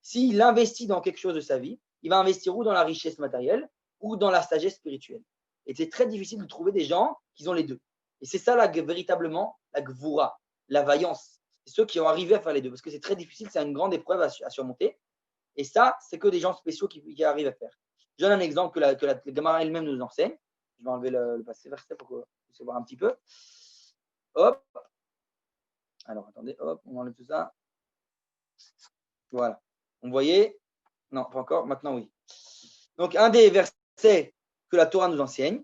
s'il investit dans quelque chose de sa vie, il va investir ou dans la richesse matérielle ou dans la sagesse spirituelle. Et c'est très difficile de trouver des gens qui ont les deux. Et c'est ça véritablement la gvoura, la vaillance. C'est ceux qui ont arrivé à faire les deux. Parce que c'est très difficile, c'est une grande épreuve à surmonter. Et ça, c'est que des gens spéciaux qui arrivent à faire. Je donne un exemple que la Gemara elle-même nous enseigne. Je vais enlever le passé verset pour que vous puissiez voir un petit peu. Hop. Alors, attendez, hop, on enlève tout ça. Voilà. On voyait? Non, pas encore. Maintenant, oui. Donc, un des versets que la Torah nous enseigne,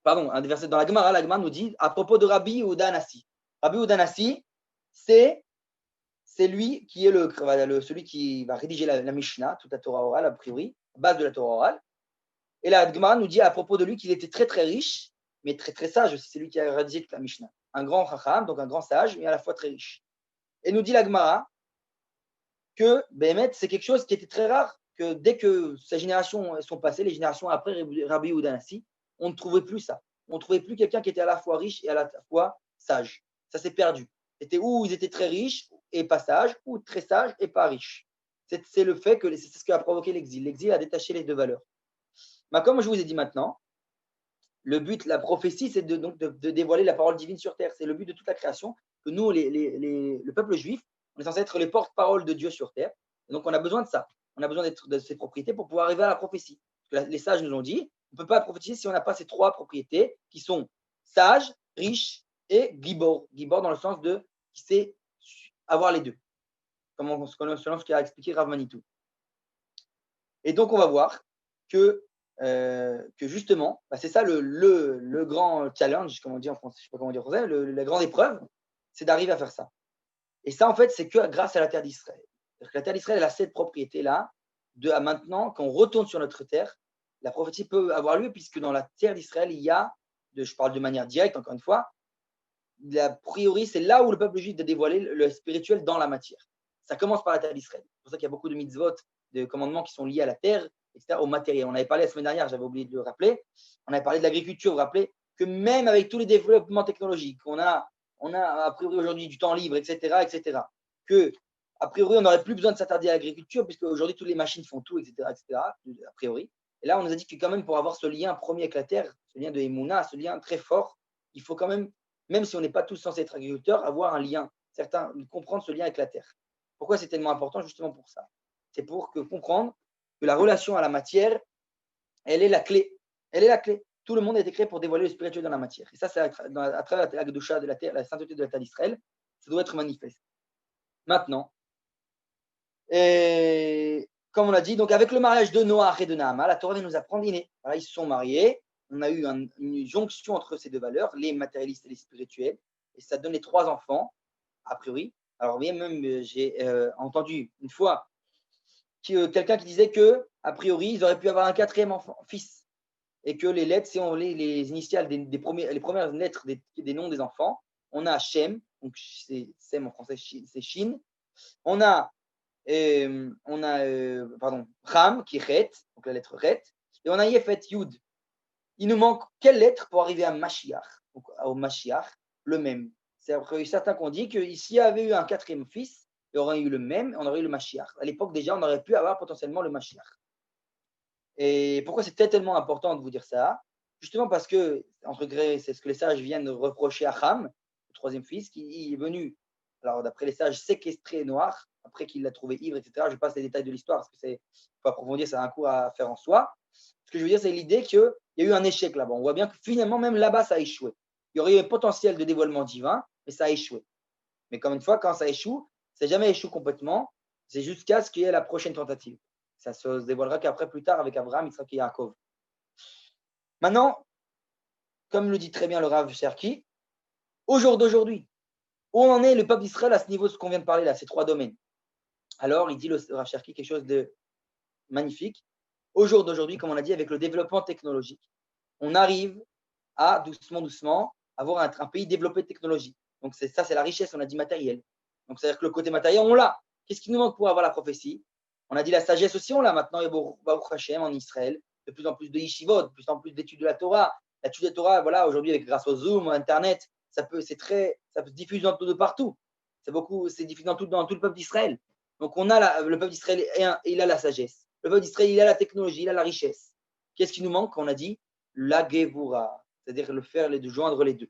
un des versets dans la Gemara nous dit à propos de Rabbi Yehuda Hanassi. Rabbi Yehuda Hanassi, c'est lui qui est celui qui va rédiger la Mishnah, toute la Torah orale, a priori, base de la Torah orale. Et la Gemara nous dit à propos de lui qu'il était très, très riche, mais très, très sage aussi. C'est lui qui a rédigé toute la Mishnah. Un grand chacham, donc un grand sage, mais à la fois très riche. Et nous dit la Gemara que Béhémet, c'est quelque chose qui était très rare, que dès que ces générations sont passées, les générations après Rabbi Yehuda Hanassi, on ne trouvait plus ça. On ne trouvait plus quelqu'un qui était à la fois riche et à la fois sage. Ça s'est perdu. C'était où ils étaient très riches et pas sages, ou très sages et pas riches. C'est le fait que c'est ce qui a provoqué l'exil. L'exil a détaché les deux valeurs. Mais comme je vous ai dit maintenant, le but, la prophétie, c'est de dévoiler la parole divine sur terre. C'est le but de toute la création, que nous, le peuple juif, on est censé être les porte-parole de Dieu sur terre. Et donc, on a besoin de ça. On a besoin de ces propriétés pour pouvoir arriver à la prophétie. Parce que les sages nous ont dit, on ne peut pas prophétiser si on n'a pas ces trois propriétés qui sont sages, riches et gibor. Gibor dans le sens de qui sait avoir les deux. Selon ce qu'a expliqué Rav Manitou. Et donc, on va voir que justement, c'est ça le grand challenge, comme on dit en français, je ne sais pas comment dire en français, la grande épreuve, c'est d'arriver à faire ça. Et ça, en fait, c'est que grâce à la terre d'Israël. La terre d'Israël, elle a cette propriété-là, à maintenant, quand on retourne sur notre terre, la prophétie peut avoir lieu, puisque dans la terre d'Israël, il y a, je parle de manière directe, encore une fois, a priori, c'est là où le peuple juif doit dévoiler le spirituel dans la matière. Ça commence par la terre d'Israël. C'est pour ça qu'il y a beaucoup de mitzvot, de commandements qui sont liés à la terre, etc., au matériel. On avait parlé la semaine dernière, j'avais oublié de le rappeler, on avait parlé de l'agriculture, vous vous rappelez, que même avec tous les développements technologiques, on a a priori aujourd'hui du temps libre, etc., que a priori on n'aurait plus besoin de s'attarder à l'agriculture, puisque aujourd'hui toutes les machines font tout, etc., a priori. Et là, on nous a dit que quand même pour avoir ce lien premier avec la terre, ce lien de Emouna, ce lien très fort, il faut quand même si on n'est pas tous censés être agriculteurs, avoir un lien, certains comprendre ce lien avec la terre. Pourquoi c'est tellement important? Justement pour ça. C'est pour comprendre que la relation à la matière, elle est la clé. Elle est la clé. Tout le monde a été créé pour dévoiler le spirituel dans la matière. Et ça, c'est à travers la Kedusha de la terre, la sainteté de la terre d'Israël, ça doit être manifeste. Maintenant, et comme on l'a dit, donc avec le mariage de Noach et de Nahama, la Torah vient nous apprendre d'inné. Voilà, ils se sont mariés. On a eu une jonction entre ces deux valeurs, les matérialistes et les spirituels. Et ça donne les 3 enfants, a priori. Alors, même, j'ai entendu une fois quelqu'un qui disait que, a priori, ils auraient pu avoir un 4e fils. Et que les lettres, si on les initiales les premières lettres des noms des enfants, on a Shem, donc c'est Sem en français, c'est Shin. On a Ram, qui est Chet, donc la lettre Chet, et on a Yefet, Yud. Il nous manque quelle lettre pour arriver à Mashiach, donc au Mashiach, le même. C'est-à-dire certains qui ont dit que s'il y avait eu un 4e fils, il y aurait eu le même, on aurait eu le Mashiach. À l'époque, déjà, on aurait pu avoir potentiellement le Mashiach. Et pourquoi c'est tellement important de vous dire ça? Justement parce que, entre guillemets, c'est ce que les sages viennent de reprocher à Ham, le 3e fils, qui est venu, alors d'après les sages, séquestrer Noir, après qu'il l'a trouvé ivre, etc. Je passe les détails de l'histoire parce que faut approfondir, c'est un cours à faire en soi. Ce que je veux dire, c'est l'idée qu'il y a eu un échec là-bas. On voit bien que finalement, même là-bas, ça a échoué. Il y aurait eu un potentiel de dévoilement divin, mais ça a échoué. Mais comme une fois, quand ça échoue, ça jamais échoue complètement, c'est jusqu'à ce qu'il y ait la prochaine tentative. Ça se dévoilera qu'après, plus tard, avec Abraham, Isaac et Yaakov. Maintenant, comme le dit très bien le Rav Cherki, au jour d'aujourd'hui, où en est le peuple d'Israël à ce niveau de ce qu'on vient de parler là, ces 3 domaines? Alors, il dit le Rav Cherki quelque chose de magnifique. Au jour d'aujourd'hui, comme on l'a dit, avec le développement technologique, on arrive à doucement avoir un pays développé de technologie. Donc ça, c'est la richesse, on a dit matériel. Donc c'est-à-dire que le côté matériel, on l'a. Qu'est-ce qui nous manque pour avoir la prophétie? On a dit la sagesse aussi, on l'a maintenant. Il y a Baruch Hashem en Israël, de plus en plus de yeshivot, de plus en plus d'études de la Torah. L'étude de la Torah, voilà, aujourd'hui, grâce au Zoom, au Internet, ça se diffuse de partout. C'est diffusé dans tout le peuple d'Israël. Donc on a le peuple d'Israël, il a la sagesse. Le peuple d'Israël, il a la technologie, il a la richesse. Qu'est-ce qui nous manque? On a dit la Gevura, c'est-à-dire de joindre les deux.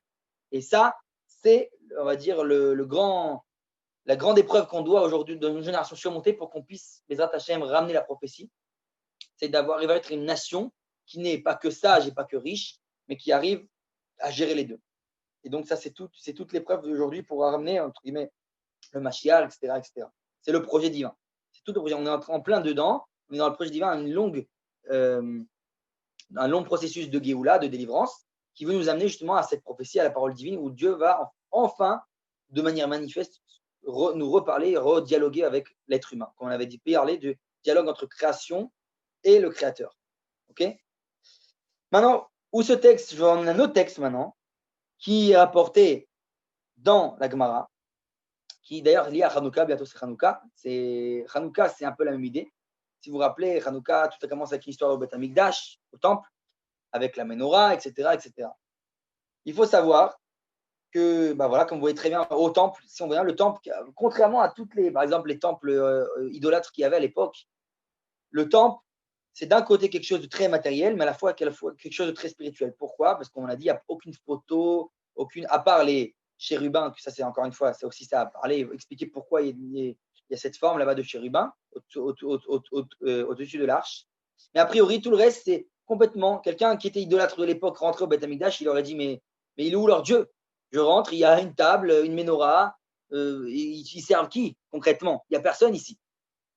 Et ça, c'est, on va dire, la grande épreuve qu'on doit aujourd'hui dans une génération surmontée pour qu'on puisse, les Hashem, ramener la prophétie. C'est d'arriver à être une nation qui n'est pas que sage et pas que riche, mais qui arrive à gérer les deux. Et donc, ça, c'est toute l'épreuve d'aujourd'hui pour ramener, entre guillemets, le Mashiach, etc. C'est le projet divin. C'est tout le projet. On est en plein dedans. On est dans le projet divin, un long processus de Géoula, de délivrance, qui veut nous amener justement à cette prophétie, à la parole divine, où Dieu va enfin, de manière manifeste, nous reparler, redialoguer avec l'être humain. Comme on avait dit, parler de dialogue entre création et le créateur. Ok? Maintenant, où ce texte, je vais en un autre texte maintenant, qui est rapporté dans la Gemara, qui d'ailleurs est lié à Hanouka, bientôt c'est Hanouka. Hanouka, c'est un peu la même idée. Si vous vous rappelez, Hanouka, tout a commencé avec l'histoire au Beth Amikdash, au temple, avec la menorah, etc. Il faut savoir que, voilà, comme vous voyez très bien, au temple, si on regarde le temple, contrairement à par exemple, les temples idolâtres qu'il y avait à l'époque, le temple, c'est d'un côté quelque chose de très matériel, mais à la fois quelque chose de très spirituel. Pourquoi? Parce qu'on a dit, il n'y a aucune photo, à part les chérubins, que ça c'est encore une fois, c'est aussi ça, parler, expliquer pourquoi il y a cette forme là-bas de chérubin au-dessus de l'arche. Mais a priori, tout le reste, c'est complètement, quelqu'un qui était idolâtre de l'époque rentrait au Beth Amikdash, il aurait dit, mais il est où leur Dieu? Je rentre, il y a une table, une menorah, ils servent qui concrètement? Il n'y a personne ici.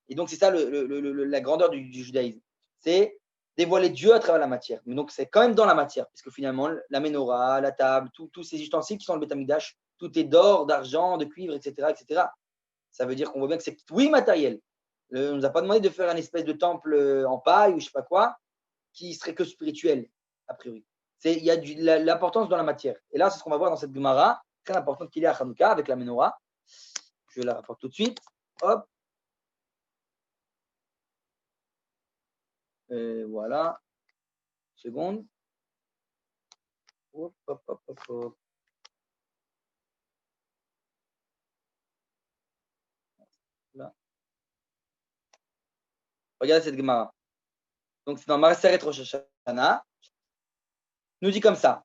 Et donc, c'est ça la grandeur du judaïsme. C'est dévoiler Dieu à travers la matière. Mais donc, c'est quand même dans la matière, puisque finalement, la menorah, la table, tous ces ustensiles qui sont dans le Beth Amikdash, tout est d'or, d'argent, de cuivre, etc. Ça veut dire qu'on voit bien que c'est, oui, matériel. On ne nous a pas demandé de faire un espèce de temple en paille ou je ne sais pas quoi, qui serait que spirituel, a priori. Il y a l'importance dans la matière. Et là, c'est ce qu'on va voir dans cette Gemara, très importante qu'il y a à Hanouka avec la menorah. Je la rapporte tout de suite. Hop. Voilà. Seconde. Hop, hop, hop, hop, hop. Là. Regardez cette Gemara. Donc, c'est dans Maseret Rosh Hashanah. Nous dit comme ça.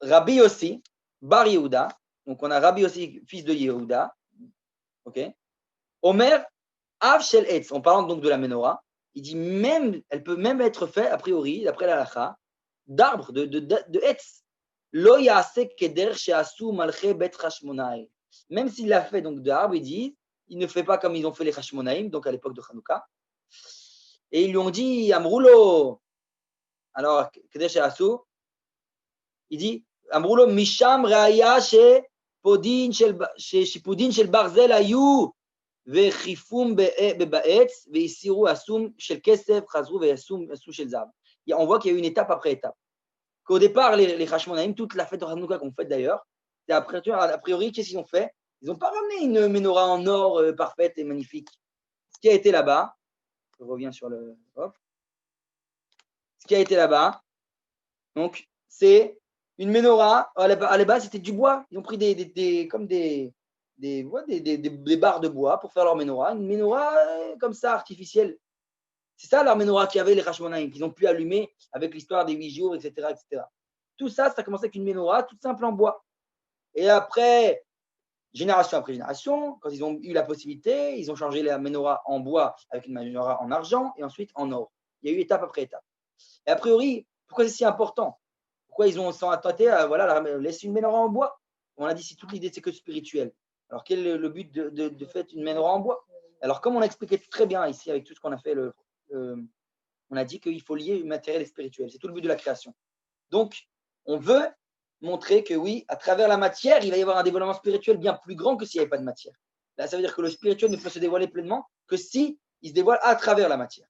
Rabbi Yossi, Bar Yehuda. Donc, on a Rabbi Yossi, fils de Yehuda. OK. Omer, Av Shel Etz. En parlant donc de la menorah, il dit même, elle peut même être faite, a priori, d'après la halakha, d'arbres, de Etz. Lo Yaase Keder Sheasu Malche Bet Hashmonaï. Même s'il l'a fait donc d'arbres, il dit, il ne fait pas comme ils ont fait les Hashmonaïm, donc à l'époque de Hanouka. Et ils lui ont dit, Amroulo. Alors, Keder Sheasu, il dit, Amroulo Misham Raya She Podin Shel Barzel Ayu. וחיפום בעץ והסירו אסום של כסף, חזרו ואסום של זהב. On voit qu'il y a une étape après étape. Qu'au départ, les Hashmonaïm, toute la fête de Hanouka qu'on fait d'ailleurs, a priori, qu'est-ce qu'ils ont fait? Ils n'ont pas ramené une menorah en or parfaite et magnifique. Ce qui a été là-bas, je reviens sur le. Hop. Ce qui a été là-bas, donc, c'est une menorah. À la base, c'était du bois. Ils ont pris comme des barres de bois pour faire leur menorah. Une menorah comme ça, artificielle. C'est ça leur menorah qu'il y avait les Hashmonaïm, qu'ils ont pu allumer avec l'histoire des 8 jours, etc., etc. Tout ça, ça a commencé avec une menorah toute simple en bois. Et après, génération après génération, quand ils ont eu la possibilité, ils ont changé la menorah en bois avec une menorah en argent et ensuite en or. Il y a eu étape après étape. Et a priori, pourquoi c'est si important? Pourquoi ils ont tenté à laisser une menorah en bois? On a dit si toute l'idée c'est que spirituel. Alors quel est le but de faire une menorah en bois? Alors comme on a expliqué très bien ici avec tout ce qu'on a fait, on a dit qu'il faut lier le matériel et le spirituel. C'est tout le but de la création. Donc on veut montrer que oui, à travers la matière, il va y avoir un dévoilement spirituel bien plus grand que s'il n'y avait pas de matière. Là, ça veut dire que le spirituel ne peut se dévoiler pleinement que si il se dévoile à travers la matière.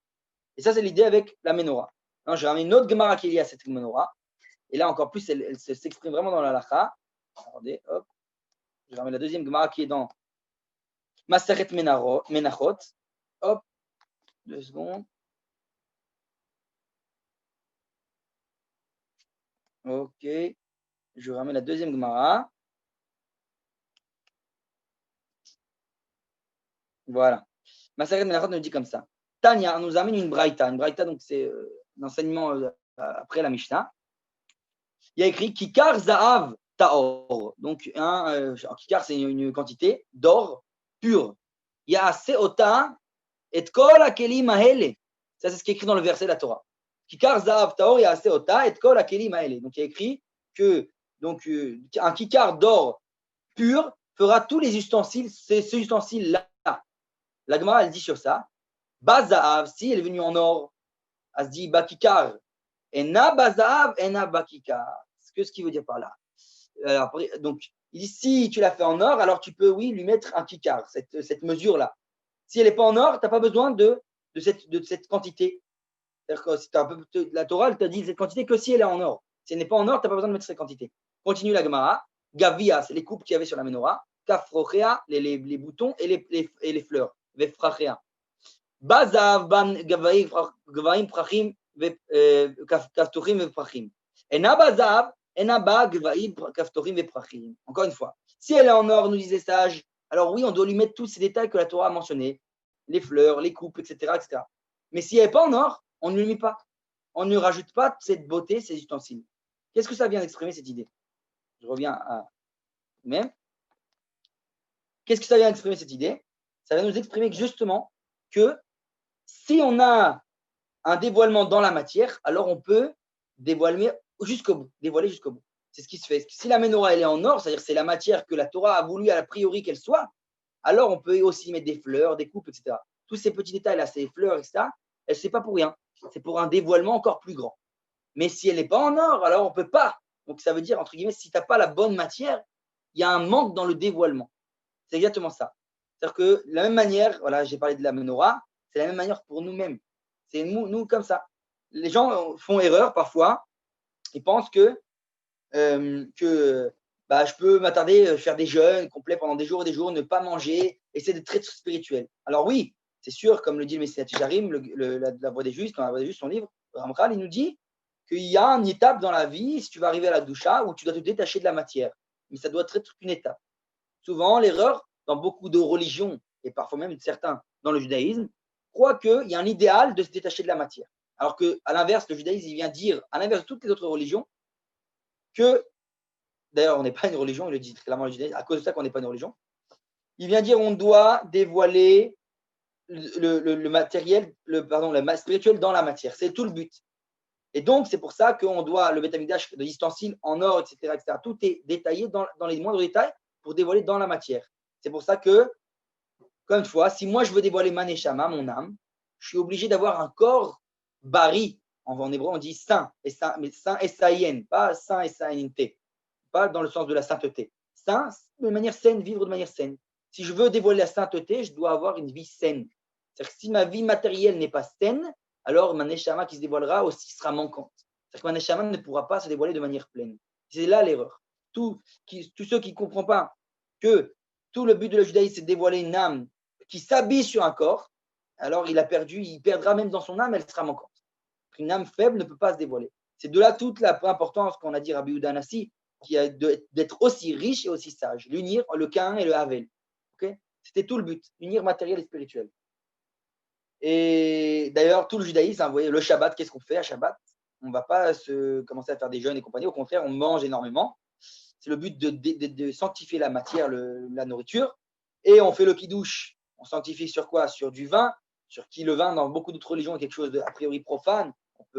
Et ça, c'est l'idée avec la menorah. Alors, je ramène une autre Gemara qui est liée à cette menorah. Et là, encore plus, elle s'exprime vraiment dans la halakha. Regardez, hop. Je ramène la deuxième Gemara qui est dans Maseret Menachot. Hop, 2 secondes. Ok. Je ramène la deuxième Gemara. Voilà. Maseret Menachot nous dit comme ça. Tanya nous amène une braïta. Une braïta, donc c'est l'enseignement après la Mishnah. Il y a écrit Kikar Zahav Taor. Donc, Kikar, c'est une quantité d'or pur. Il y a Seota et Kol Akelim Ahele. Ça, c'est ce qui est écrit dans le verset de la Torah. Kikar Zahav Taor, il y a Seota et Kol Akelim Ahele. Donc, il y a écrit que un Kikar d'or pur fera tous les ustensiles, ces ustensiles-là. La Gemara, elle dit sur ça Bazahav, si elle est venue en or, elle se dit Bakikar. Ena Bazahav, Ena Bakikar. Ce qu'il veut dire par là. Alors, donc, il dit si tu l'as fait en or, alors tu peux, oui, lui mettre un kikar, cette mesure-là. Si elle n'est pas en or, tu n'as pas besoin de cette quantité. C'est-à-dire que la Torah, elle t'a dit cette quantité que si elle est en or. Si elle n'est pas en or, tu n'as pas besoin de mettre cette quantité. Continue la Gemara. Gavia, c'est les coupes qu'il y avait sur la menorah. Kafrochea, les boutons et les fleurs. Vefrachea. Bazav, ban, gavaim, prachim, kaftochim, vefrachim. Ena bazav, encore une fois, si elle est en or, nous disait sage, alors oui, on doit lui mettre tous ces détails que la Torah a mentionnés, les fleurs, les coupes, etc., etc. Mais si elle n'est pas en or, on ne lui met pas. On ne rajoute pas cette beauté, ces ustensiles. Qu'est-ce que ça vient d'exprimer, cette idée? Je reviens à même. Qu'est-ce que ça vient d'exprimer, cette idée? Ça vient nous exprimer justement que si on a un dévoilement dans la matière, alors on peut dévoiler jusqu'au bout. C'est ce qui se fait. Si la menorah elle est en or, c'est-à-dire que c'est la matière que la Torah a voulu a priori qu'elle soit, alors on peut aussi mettre des fleurs, des coupes, etc. Tous ces petits détails-là, ces fleurs, etc., elle ne c'est pas pour rien. C'est pour un dévoilement encore plus grand. Mais si elle n'est pas en or, alors on ne peut pas. Donc ça veut dire, entre guillemets, si tu n'as pas la bonne matière, il y a un manque dans le dévoilement. C'est exactement ça. C'est-à-dire que de la même manière, voilà, j'ai parlé de la menorah, c'est la même manière pour nous-mêmes. C'est nous comme ça. Les gens font erreur parfois. Ils pensent que je peux m'attarder, faire des jeûnes complets pendant des jours et des jours, ne pas manger, essayer d'être très spirituel. Alors oui, c'est sûr, comme le dit le Messilat Jarim, la Voix des Justes, dans la Voix des Justes, son livre, Ramchal, il nous dit qu'il y a une étape dans la vie, si tu vas arriver à la doucha, où tu dois te détacher de la matière. Mais ça doit être une étape. Souvent, l'erreur, dans beaucoup de religions, et parfois même certains dans le judaïsme, croient qu'il y a un idéal de se détacher de la matière. Alors qu'à l'inverse, le judaïsme, il vient dire, à l'inverse de toutes les autres religions, que, d'ailleurs, on n'est pas une religion, il le dit très clairement le judaïsme, à cause de ça qu'on n'est pas une religion, il vient dire on doit dévoiler le matériel, le spirituel dans la matière. C'est tout le but. Et donc, c'est pour ça qu'on doit, le Beth Amikdash de ustensiles en or, etc., etc., tout est détaillé dans les moindres détails pour dévoiler dans la matière. C'est pour ça que, comme une fois, si moi je veux dévoiler ma neshama, mon âme, je suis obligé d'avoir un corps bari. En hébreu, on dit saint, mais saint S-A-I-N, pas saint S-A-N-T, pas dans le sens de la sainteté. Saint, de manière saine, vivre de manière saine. Si je veux dévoiler la sainteté, je dois avoir une vie saine. C'est-à-dire que si ma vie matérielle n'est pas saine, alors ma neshama qui se dévoilera aussi sera manquante. C'est-à-dire que ma neshama ne pourra pas se dévoiler de manière pleine. C'est là l'erreur. Tous ceux qui ne comprennent pas que tout le but de le judaïsme, c'est de dévoiler une âme qui s'habille sur un corps, alors il perdra même dans son âme, elle sera manquante. Une âme faible ne peut pas se dévoiler. C'est de là toute la importance qu'on a dit à Rabbi Yehuda Hanassi, qui a d'être aussi riche et aussi sage. L'unir, le Cain et le Havel. Okay, c'était tout le but, unir matériel et spirituel. Et d'ailleurs, tout le judaïsme, vous voyez, le Shabbat, qu'est-ce qu'on fait à Shabbat? On ne va pas commencer à faire des jeûnes et compagnie. Au contraire, on mange énormément. C'est le but de sanctifier la matière, la nourriture. Et on fait le kiddush. On sanctifie sur quoi? Sur du vin. Sur qui le vin, dans beaucoup d'autres religions, est quelque chose a priori profane.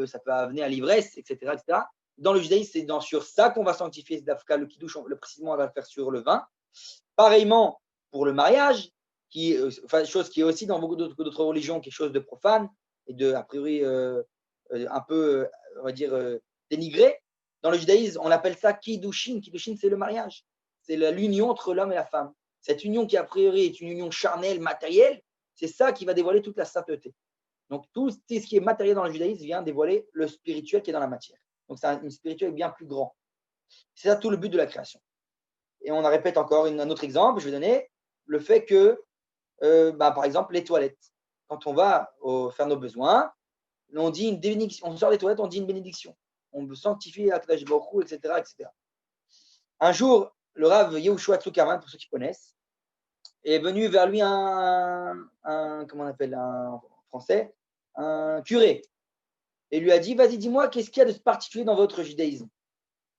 Ça peut amener à l'ivresse, etc., etc. Dans le judaïsme, c'est sur ça qu'on va sanctifier le kiddush. Précisément, on va le faire sur le vin. Pareillement, pour le mariage, chose qui est aussi dans beaucoup d'autres religions quelque chose de profane et de, a priori, un peu, on va dire, dénigré. Dans le judaïsme, on appelle ça kiddushin. Kiddushin, c'est le mariage. C'est l'union entre l'homme et la femme. Cette union qui, a priori, est une union charnelle, matérielle, c'est ça qui va dévoiler toute la sainteté. Donc, tout ce qui est matériel dans le judaïsme vient dévoiler le spirituel qui est dans la matière. Donc, c'est un spirituel bien plus grand. C'est ça tout le but de la création. Et on en répète encore un autre exemple, je vais donner le fait que, par exemple, les toilettes. Quand on va faire nos besoins, on dit une bénédiction. On sort des toilettes, on dit une bénédiction. On sanctifie Akadosh Baruch Hu, etc., etc. Un jour, le Rav Yehoshua Tzukaman, pour ceux qui connaissent, est venu vers lui comment on appelle, un français, un curé, et lui a dit, vas-y, dis-moi, qu'est-ce qu'il y a de particulier dans votre judaïsme?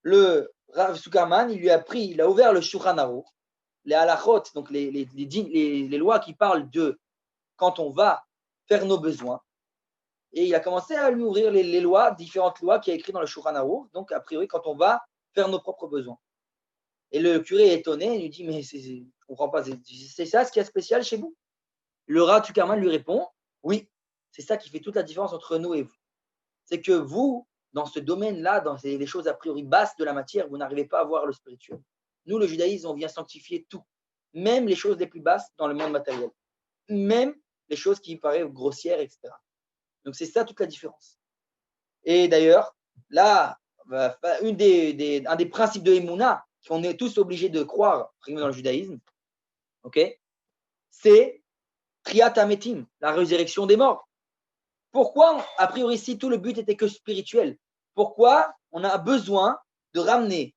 Le Rav Tzukaman, il a ouvert le Shulchan Aruch, les halachot, donc les lois qui parlent de quand on va faire nos besoins. Et il a commencé à lui ouvrir les lois, différentes lois qu'il y a écrites dans le Shulchan Aruch, donc a priori quand on va faire nos propres besoins. Et le curé est étonné, il lui dit, mais je ne comprends pas, c'est ça ce qui est spécial chez vous? Le Rav Tzukaman lui répond, oui, c'est ça qui fait toute la différence entre nous et vous. C'est que vous, dans ce domaine-là, dans les choses a priori basses de la matière, vous n'arrivez pas à voir le spirituel. Nous, le judaïsme, on vient sanctifier tout, même les choses les plus basses dans le monde matériel, même les choses qui paraissent grossières, etc. Donc, c'est ça toute la différence. Et d'ailleurs, là, un des principes de Emouna, qu'on est tous obligés de croire dans le judaïsme, okay, c'est Triat Hametim, la résurrection des morts. Pourquoi, a priori, si tout le but était que spirituel, pourquoi on a besoin de ramener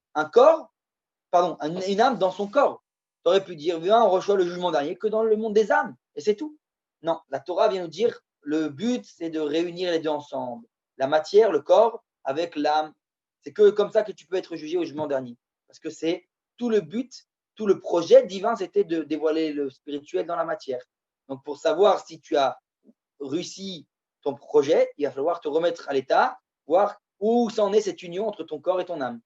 une âme dans son corps? Tu aurais pu dire, viens, on reçoit le jugement dernier que dans le monde des âmes, et c'est tout. Non, la Torah vient nous dire, le but, c'est de réunir les deux ensemble. La matière, le corps, avec l'âme. C'est que comme ça que tu peux être jugé au jugement dernier. Parce que c'est tout le but, tout le projet divin, c'était de dévoiler le spirituel dans la matière. Donc, pour savoir si tu as réussi ton projet, il va falloir te remettre à l'état, voir où s'en est cette union entre ton corps et ton âme.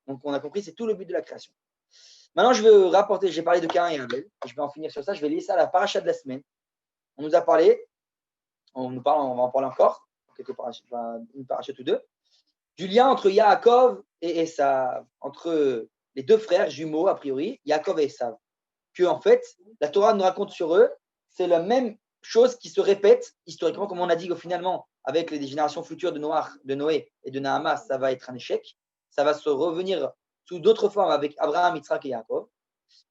Donc, on a compris, c'est tout le but de la création. Maintenant, je vais rapporter, j'ai parlé de Caïn et Abel, je vais en finir sur ça, je vais lier ça à la paracha de la semaine. On nous a parlé, on va en parler encore, une paracha ou deux, du lien entre Yaakov et Esav, entre les deux frères jumeaux, a priori, Yaakov et Esav, que en fait, la Torah nous raconte sur eux, c'est la même chose qui se répète historiquement, comme on a dit que finalement, avec les générations futures de Noé et de Nahama, ça va être un échec, ça va se revenir sous d'autres formes avec Abraham, Yitzhak et Yaakov.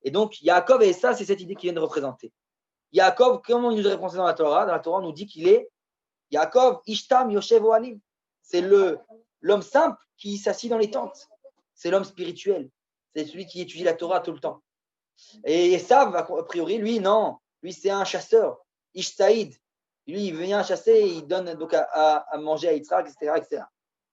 Et donc, Yaakov et Esav, c'est cette idée qui vient de représenter. Yaakov, comment il nous est représenté dans la Torah? Dans la Torah, on nous dit qu'il est Yaakov, Ishtam, Yoshev, Ohalim. C'est l'homme simple qui s'assit dans les tentes. C'est l'homme spirituel. C'est celui qui étudie la Torah tout le temps. Et Esav, a priori, lui, non. Lui, c'est un chasseur. Ishtaïd. Lui, il vient chasser, il donne donc à manger à Yitzhak, etc.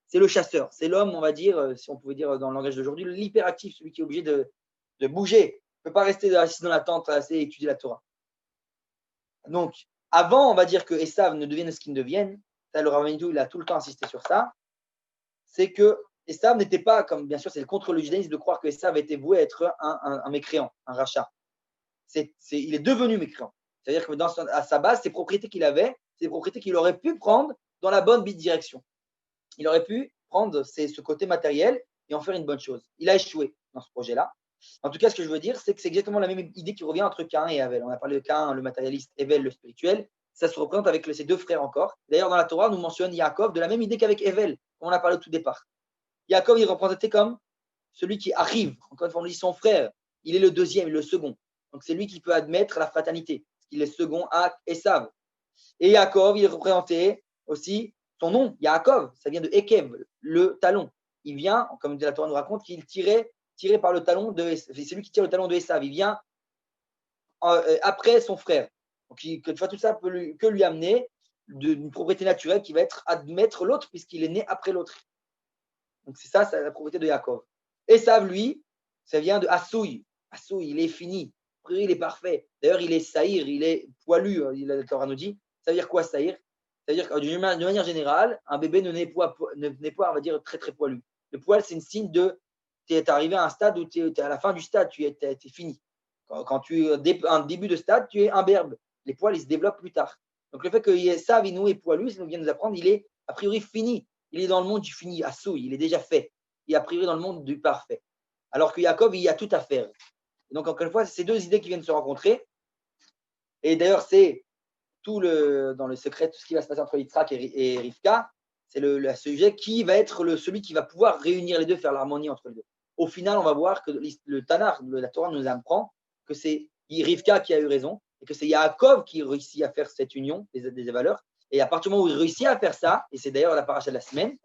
C'est le chasseur. C'est l'homme, on va dire, si on pouvait dire dans le langage d'aujourd'hui, l'hyperactif, celui qui est obligé de bouger. Il ne peut pas rester assis dans la tente à étudier la Torah. Donc, avant, on va dire que Esav ne devienne ce qu'il devienne. Ça, le Rav Manitou, il a tout le temps insisté sur ça. C'est que Esav n'était pas, comme bien sûr, c'est contre le judaïsme de croire que Esav était voué à être un mécréant, un rachat. Il est devenu mécréant. C'est-à-dire que à sa base, ses propriétés qu'il avait, c'est des propriétés qu'il aurait pu prendre dans la bonne direction. Il aurait pu prendre ce côté matériel et en faire une bonne chose. Il a échoué dans ce projet-là. En tout cas, ce que je veux dire, c'est que c'est exactement la même idée qui revient entre Caïn et Abel. On a parlé de Caïn, le matérialiste, Evel, le spirituel. Ça se représente avec ses deux frères encore. D'ailleurs, dans la Torah, on nous mentionne Yaakov de la même idée qu'avec Evel, comme on a parlé au tout départ. Yaakov, il est représenté comme celui qui arrive. Encore une fois, on dit son frère. Il est le deuxième, le second. Donc, c'est lui qui peut admettre la fraternité. Il est second à Esav. Et Yaakov, il est représenté aussi son nom, Yaakov. Ça vient de Ekev, le talon. Il vient, comme la Torah nous raconte, qu'il tiré par le talon de Esav. C'est lui qui tire le talon de Esav. Il vient après son frère. Donc, tout ça peut lui amener d'une propriété naturelle qui va être admettre l'autre, puisqu'il est né après l'autre. Donc, c'est ça la propriété de Yaakov. Esav, lui, ça vient de Assouï. Assouï, il est fini. Il est parfait. D'ailleurs, il est saïr, il est poilu, la Torah nous dit. Ça veut dire quoi, saïr? Ça veut dire que de manière générale, un bébé ne naît pas, on va dire, très, très poilu. Le poil, c'est un signe de tu es arrivé à un stade où tu es à la fin du stade, tu es fini. Quand tu es un début de stade, tu es imberbe. Les poils, ils se développent plus tard. Donc, le fait que Savinou est poilu, ça vient nous apprendre, il est a priori fini. Il est dans le monde du fini, Assouï, il est déjà fait. Il est a priori dans le monde du parfait. Alors que Jacob, il y a tout à faire. Donc, encore une fois, c'est ces deux idées qui viennent se rencontrer. Et d'ailleurs, c'est dans le secret, tout ce qui va se passer entre Yitzhak et Rivka, c'est le sujet qui va être celui qui va pouvoir réunir les deux, faire l'harmonie entre les deux. Au final, on va voir que le Tanakh, la Torah nous apprend que c'est Rivka qui a eu raison et que c'est Yaakov qui réussit à faire cette union des valeurs. Et à partir du moment où il réussit à faire ça, et c'est d'ailleurs la paracha de la semaine,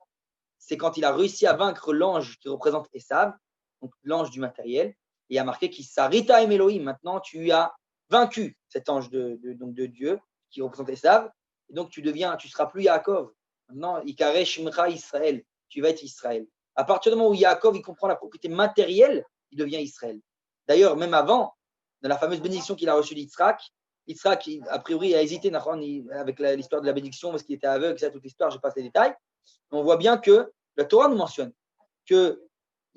c'est quand il a réussi à vaincre l'ange qui représente Esav, donc l'ange du matériel, et il y a marqué qu'il s'arrita em Elohim. Maintenant, tu as vaincu cet ange de Dieu qui représente Esav, et donc tu seras plus Yaakov. Maintenant, Ikare Shimcha Israël, tu vas être Israël. À partir du moment où Yaakov il comprend la propriété matérielle, il devient Israël. D'ailleurs, même avant, dans la fameuse bénédiction qu'il a reçue d'Yitzhak, Yitzhak, a priori, a hésité avec l'histoire de la bénédiction parce qu'il était aveugle, c'est toute l'histoire, je passe les détails. On voit bien que la Torah nous mentionne que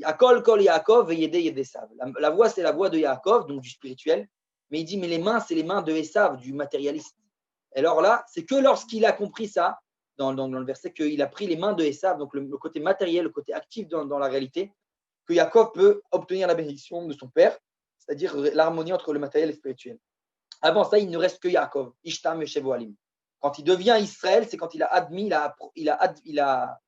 Akol Kol Yaakov Yede Yedesav. La voix, c'est la voix de Yaakov, donc du spirituel, mais il dit, mais les mains, c'est les mains de Esav, du matérialiste. Et alors là, c'est que lorsqu'il a compris ça, dans le verset, qu'il a pris les mains de Esav, donc le côté matériel, le côté actif dans la réalité, que Yaakov peut obtenir la bénédiction de son père, c'est-à-dire l'harmonie entre le matériel et le spirituel. Avant ça, il ne reste que Yaakov, Ishtam et Shevoalim. Quand il devient Israël, c'est quand il a admis, il a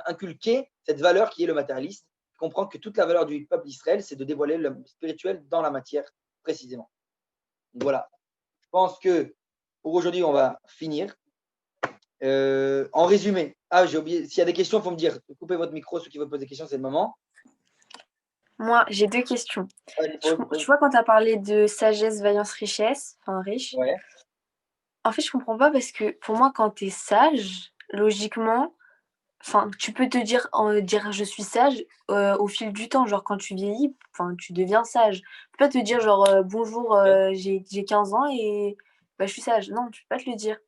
inculqué cette valeur qui est le matérialiste. Il comprend que toute la valeur du peuple d'Israël, c'est de dévoiler le spirituel dans la matière, précisément. Donc voilà. Je pense que pour aujourd'hui, on va finir. En résumé, j'ai oublié, s'il y a des questions, il faut me dire. Coupez votre micro, ceux qui veulent poser des questions, c'est le moment. Moi, j'ai deux questions. Tu vois, quand tu as parlé de sagesse, vaillance, richesse, enfin riche, ouais. En fait, je comprends pas parce que pour moi, quand tu es sage, logiquement, tu peux te dire je suis sage au fil du temps. Genre, quand tu vieillis, tu deviens sage. Tu peux pas te dire, genre, bonjour, j'ai 15 ans et je suis sage. Non, tu peux pas te le dire.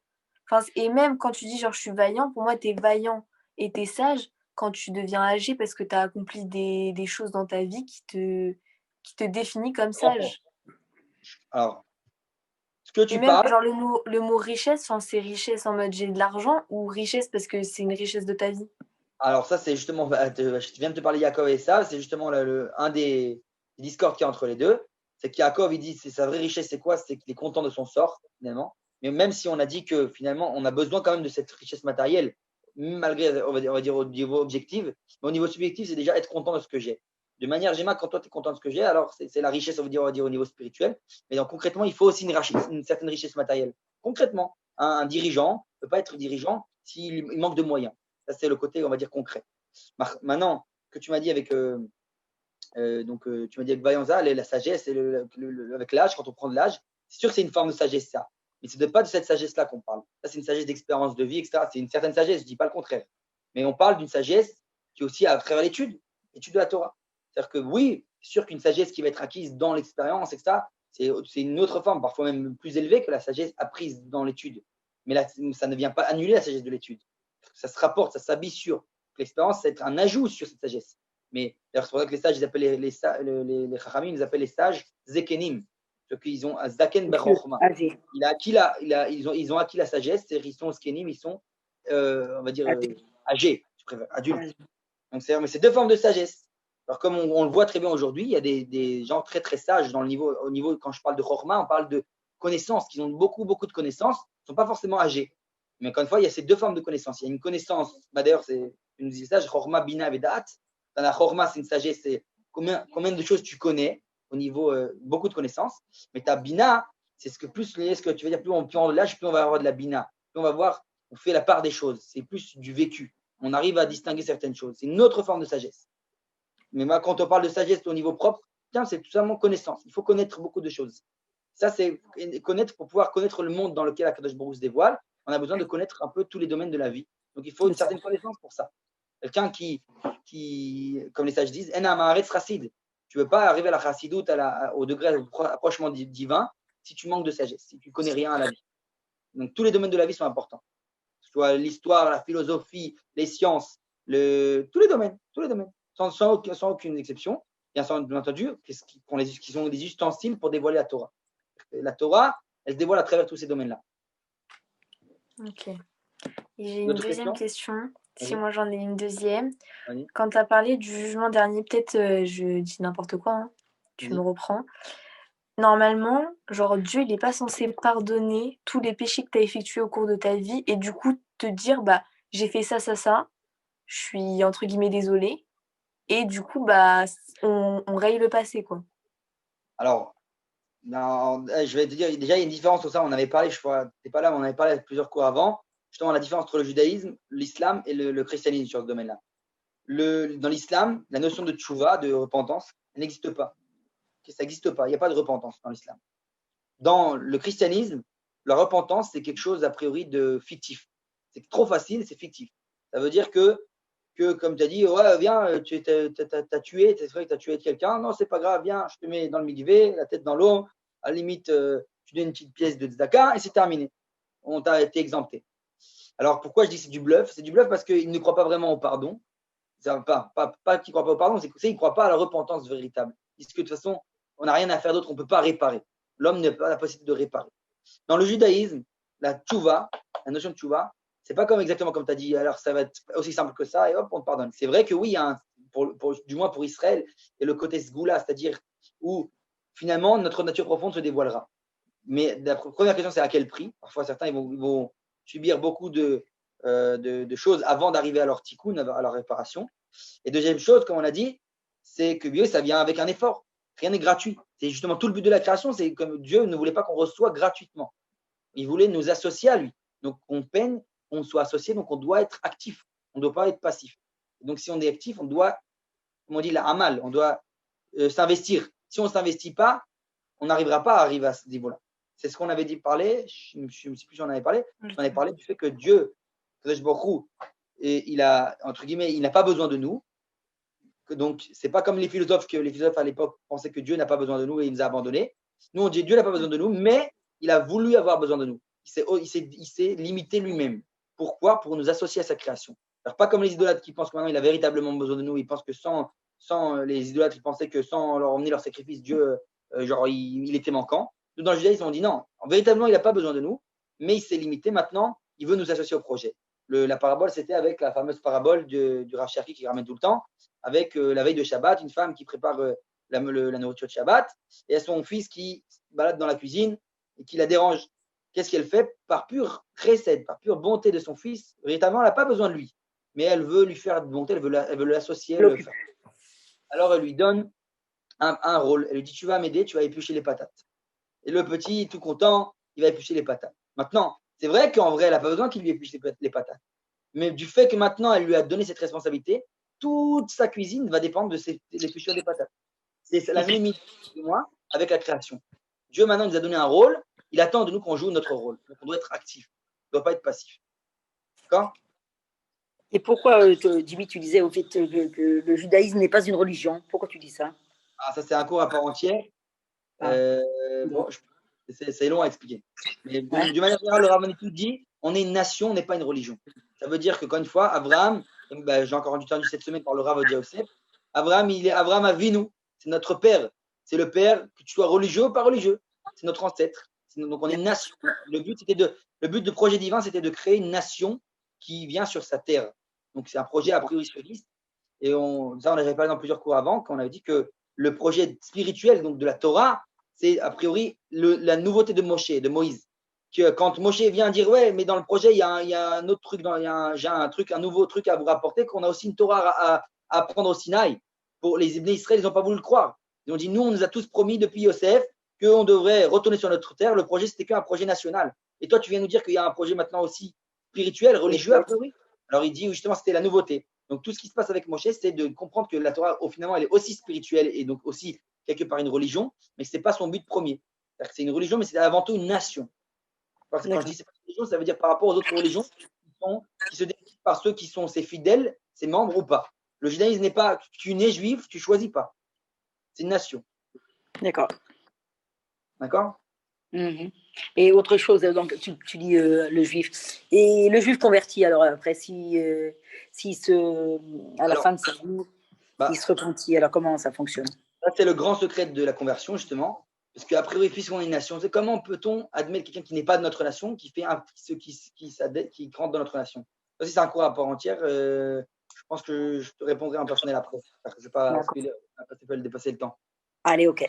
Et même quand tu dis, genre, je suis vaillant, pour moi, tu es vaillant et tu es sage quand tu deviens âgé parce que tu as accompli des choses dans ta vie qui te définit comme sage. Alors, ce que tu Et même, parles. genre, le mot richesse, c'est richesse en mode j'ai de l'argent ou richesse parce que c'est une richesse de ta vie? Alors, ça, c'est justement, je viens de te parler de Yaakov et ça, c'est justement un des discords qu'il y a entre les deux. C'est que Yaakov, il dit, c'est sa vraie richesse, c'est quoi? C'est qu'il est content de son sort, finalement. Mais même si on a dit que finalement, on a besoin quand même de cette richesse matérielle, malgré, on va dire au niveau objectif, mais au niveau subjectif, c'est déjà être content de ce que j'ai. De manière générale, quand toi, tu es content de ce que j'ai, alors c'est la richesse, on va dire au niveau spirituel. Mais donc, concrètement, il faut aussi une certaine richesse matérielle. Concrètement, un dirigeant ne peut pas être dirigeant s'il manque de moyens. Ça, c'est le côté, on va dire, concret. Maintenant, que tu m'as dit avec, tu m'as dit avec Vayanza, la sagesse, et avec l'âge, quand on prend de l'âge, c'est sûr que c'est une forme de sagesse, ça. Mais ce n'est pas de cette sagesse-là qu'on parle. Ça, c'est une sagesse d'expérience de vie, etc. C'est une certaine sagesse, je ne dis pas le contraire. Mais on parle d'une sagesse qui est aussi à travers l'étude de la Torah. C'est-à-dire que oui, c'est sûr qu'une sagesse qui va être acquise dans l'expérience, etc., c'est une autre forme, parfois même plus élevée que la sagesse apprise dans l'étude. Mais là, ça ne vient pas annuler la sagesse de l'étude. Ça se rapporte, ça s'habille sur. L'expérience, c'est un ajout sur cette sagesse. Mais d'ailleurs, c'est pour ça que les sages, ils appellent les chachamim, ils appellent les sages zekenim. Ceux qui ont zaken bechorma. Ils ont acquis la sagesse, c'est-à-dire ils sont skenim, ils sont, on va dire, âgés, je préfère, adultes. Donc, mais c'est deux formes de sagesse. Alors, comme on le voit très bien aujourd'hui, il y a des gens très très sages au niveau, quand je parle de chorma, on parle de connaissances, qui ont beaucoup de connaissances, ne sont pas forcément âgés. Mais encore une fois, il y a ces deux formes de connaissances. Il y a une connaissance, d'ailleurs, c'est une dit sage, chorma, bina, vedat. Dans la chorma, c'est une sagesse, c'est combien de choses tu connais au niveau beaucoup de connaissances. Mais ta bina, c'est ce que tu veux dire, plus on prend de l'âge, plus on va avoir de la bina. Plus on va voir, on fait la part des choses. C'est plus du vécu. On arrive à distinguer certaines choses. C'est une autre forme de sagesse. Mais moi, quand on parle de sagesse au niveau propre, c'est tout simplement connaissance. Il faut connaître beaucoup de choses. Ça, c'est connaître pour pouvoir connaître le monde dans lequel Akadosh Baruch Hu se dévoile. On a besoin de connaître un peu tous les domaines de la vie. Donc, il faut une certaine connaissance pour ça. Quelqu'un qui comme les sages disent, en amaretz chassid. Tu ne veux pas arriver à la chassidoute, au degré d'approchement divin, si tu manques de sagesse, si tu ne connais rien à la vie. Donc, tous les domaines de la vie sont importants. Que ce soit l'histoire, la philosophie, les sciences, tous les domaines, sans aucune exception. Bien entendu, qui sont des ustensiles pour dévoiler la Torah. La Torah, elle se dévoile à travers tous ces domaines-là. Ok. Et j'ai une deuxième question. Si moi j'en ai une deuxième. Oui. Quand tu as parlé du jugement dernier, peut-être je dis n'importe quoi, hein. Tu me reprends. Normalement, genre Dieu, il n'est pas censé pardonner tous les péchés que tu as effectués au cours de ta vie et du coup te dire, bah, j'ai fait ça, je suis entre guillemets désolée. Et du coup, bah, on raye le passé, quoi. Alors, je vais te dire, déjà, il y a une différence sur ça. On avait parlé, je crois, tu n'es pas là, mais on avait parlé à plusieurs cours avant, justement, la différence entre le judaïsme, l'islam et le christianisme sur ce domaine-là. Dans l'islam, la notion de tchouva, de repentance, n'existe pas. Ça n'existe pas. Il n'y a pas de repentance dans l'islam. Dans le christianisme, la repentance, c'est quelque chose, a priori, de fictif. C'est trop facile, c'est fictif. Ça veut dire que comme tu as dit, ouais, viens, tu as tué, c'est vrai que tu as tué quelqu'un. Non, c'est pas grave, viens, je te mets dans le mikvé, la tête dans l'eau. À la limite, tu donnes une petite pièce de tzedaka et c'est terminé. On t'a été exempté. Alors, pourquoi je dis que c'est du bluff? C'est du bluff parce qu'ils ne croient pas vraiment au pardon. Pas qu'ils ne croient pas au pardon, c'est qu'ils ne croient pas à la repentance véritable. Ils disent que de toute façon, on n'a rien à faire d'autre, on ne peut pas réparer. L'homme n'a pas la possibilité de réparer. Dans le judaïsme, la tchouva, la notion de tchouva, c'est pas exactement comme tu as dit, alors ça va être aussi simple que ça et hop, on te pardonne. C'est vrai que oui, du moins pour Israël, il y a le côté sgoula, c'est-à-dire où finalement notre nature profonde se dévoilera. Mais la première question, c'est à quel prix? Parfois, certains ils vont subir beaucoup de choses avant d'arriver à leur tikkun, à leur réparation. Et deuxième chose, comme on a dit, c'est que ça vient avec un effort. Rien n'est gratuit. C'est justement tout le but de la création, c'est comme Dieu ne voulait pas qu'on reçoive gratuitement. Il voulait nous associer à lui. Donc, on peine, on soit associé, donc on doit être actif. On ne doit pas être passif. Donc, si on est actif, on doit, comme on dit, la amal, on doit s'investir. Si on ne s'investit pas, on n'arrivera pas à arriver à ce niveau-là. C'est ce qu'on avait dit parler, je ne sais plus si on avait parlé, on avait parlé du fait que Dieu, il a, entre guillemets, il n'a pas besoin de nous. Donc, ce n'est pas comme les philosophes à l'époque pensaient que Dieu n'a pas besoin de nous et il nous a abandonnés. Nous, on dit Dieu n'a pas besoin de nous, mais il a voulu avoir besoin de nous. Il s'est limité lui-même. Pourquoi? Pour nous associer à sa création. Alors, pas comme les idolâtres qui pensent que maintenant il a véritablement besoin de nous. Ils pensent que sans les idolâtres, ils pensaient que sans leur emmener leur sacrifice, Dieu, il était manquant. Nous, dans le judaïsme, on dit non. Véritablement, il n'a pas besoin de nous, mais il s'est limité. Maintenant, il veut nous associer au projet. La parabole, c'était avec la fameuse parabole du Rav Cherki qui ramène tout le temps, avec la veille de Shabbat, une femme qui prépare la nourriture de Shabbat, et son fils qui se balade dans la cuisine et qui la dérange. Qu'est-ce qu'elle fait? Par pure chesed, par pure bonté de son fils, véritablement, elle n'a pas besoin de lui, mais elle veut lui faire de bonté, elle veut l'associer. Alors, elle lui donne un rôle. Elle lui dit, tu vas m'aider, tu vas éplucher les patates. Et le petit, tout content, il va éplucher les patates. Maintenant, c'est vrai qu'en vrai, elle n'a pas besoin qu'il lui épluche les patates. Mais du fait que maintenant, elle lui a donné cette responsabilité, toute sa cuisine va dépendre de l'épluchure des patates. C'est la même idée de moi avec la création. Dieu, maintenant, nous a donné un rôle. Il attend de nous qu'on joue notre rôle. Donc, on doit être actif. On ne doit pas être passif. D'accord? Et pourquoi, Jimmy, tu disais au fait que le judaïsme n'est pas une religion? Pourquoi tu dis ça? Ah, ça, c'est un cours à part entière. Bon, c'est long à expliquer. Mais d'une manière générale, le Rav Manitou dit on est une nation, on n'est pas une religion. Ça veut dire que, encore une fois, Abraham, j'ai encore entendu cette semaine par le Rav Odia Yosef, Abraham Avinu, c'est notre père. C'est le père, que tu sois religieux ou pas religieux. C'est notre ancêtre. Donc on est une nation. Le but du projet divin, c'était de créer une nation qui vient sur sa terre. Donc c'est un projet a priori sioniste. Et ça, on avait parlé dans plusieurs cours avant, quand on avait dit que le projet spirituel, donc de la Torah, c'est a priori la nouveauté de Moshe, de Moïse. Que quand Moshe vient dire ouais, mais dans le projet, il y a un autre truc, j'ai un nouveau truc à vous rapporter, qu'on a aussi une Torah à apprendre au Sinaï. Pour les Ibn Israël, ils n'ont pas voulu le croire. Ils ont dit nous, on nous a tous promis depuis Yosef qu'on devrait retourner sur notre terre. Le projet, c'était qu'un projet national. Et toi, tu viens nous dire qu'il y a un projet maintenant aussi spirituel, religieux a priori. Alors il dit justement, c'était la nouveauté. Donc tout ce qui se passe avec Moshe, c'est de comprendre que la Torah, finalement, elle est aussi spirituelle et donc aussi quelque part une religion, mais ce n'est pas son but premier. C'est une religion, mais c'est avant tout une nation. Parce que quand je dis c'est pas une religion, ça veut dire par rapport aux autres religions qui se définissent par ceux qui sont ses fidèles, ses membres ou pas. Le judaïsme n'est pas tu nais juif, tu choisis pas. C'est une nation. D'accord. D'accord. Et autre chose, donc tu dis le juif. Et le juif converti, alors après, si à la fin de sa vie, il se repentit, alors comment ça fonctionne? Ça, c'est le grand secret de la conversion, justement. Parce qu'à priori, puisqu'on est une nation, c'est comment peut-on admettre quelqu'un qui n'est pas de notre nation, qui rentre dans notre nation? Ça, c'est un cours à part entière. Je pense que je te répondrai en personnel après. Je ne vais pas dépasser le temps. Allez, ok.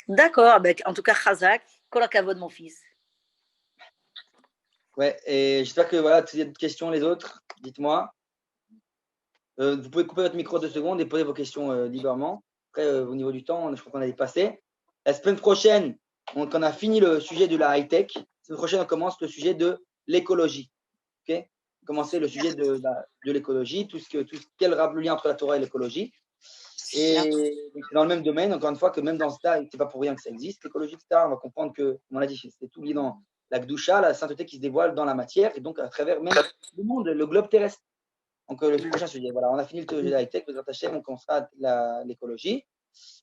D'accord. En tout cas, Chazak, Kolakavod, mon fils. Ouais, et j'espère que voilà, si vous avez des questions, les autres, dites-moi. Vous pouvez couper votre micro 2 secondes et poser vos questions librement. Après, au niveau du temps, je crois qu'on a dépassé. La semaine prochaine, on a fini le sujet de la high-tech. La semaine prochaine, on commence le sujet de l'écologie. Okay, commencer le sujet de l'écologie, quel le lien entre la Torah et l'écologie. Et c'est dans le même domaine, encore une fois, que même dans ce cas, c'est pas pour rien que ça existe, l'écologie, etc. On va comprendre que, comme on a dit, c'est tout lié dans la Gdusha, la sainteté qui se dévoile dans la matière, et donc à travers même le monde, le globe terrestre. Donc le prochain sujet, voilà, on a fini le sujet de la high-tech, on commencera l'écologie.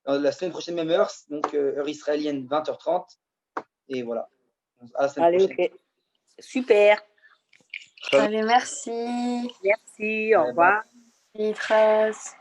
La semaine prochaine, même heure, donc heure israélienne, 20h30. Et voilà. À la semaine prochaine. Ok. Super. Allez, merci. Merci, au revoir. Trace.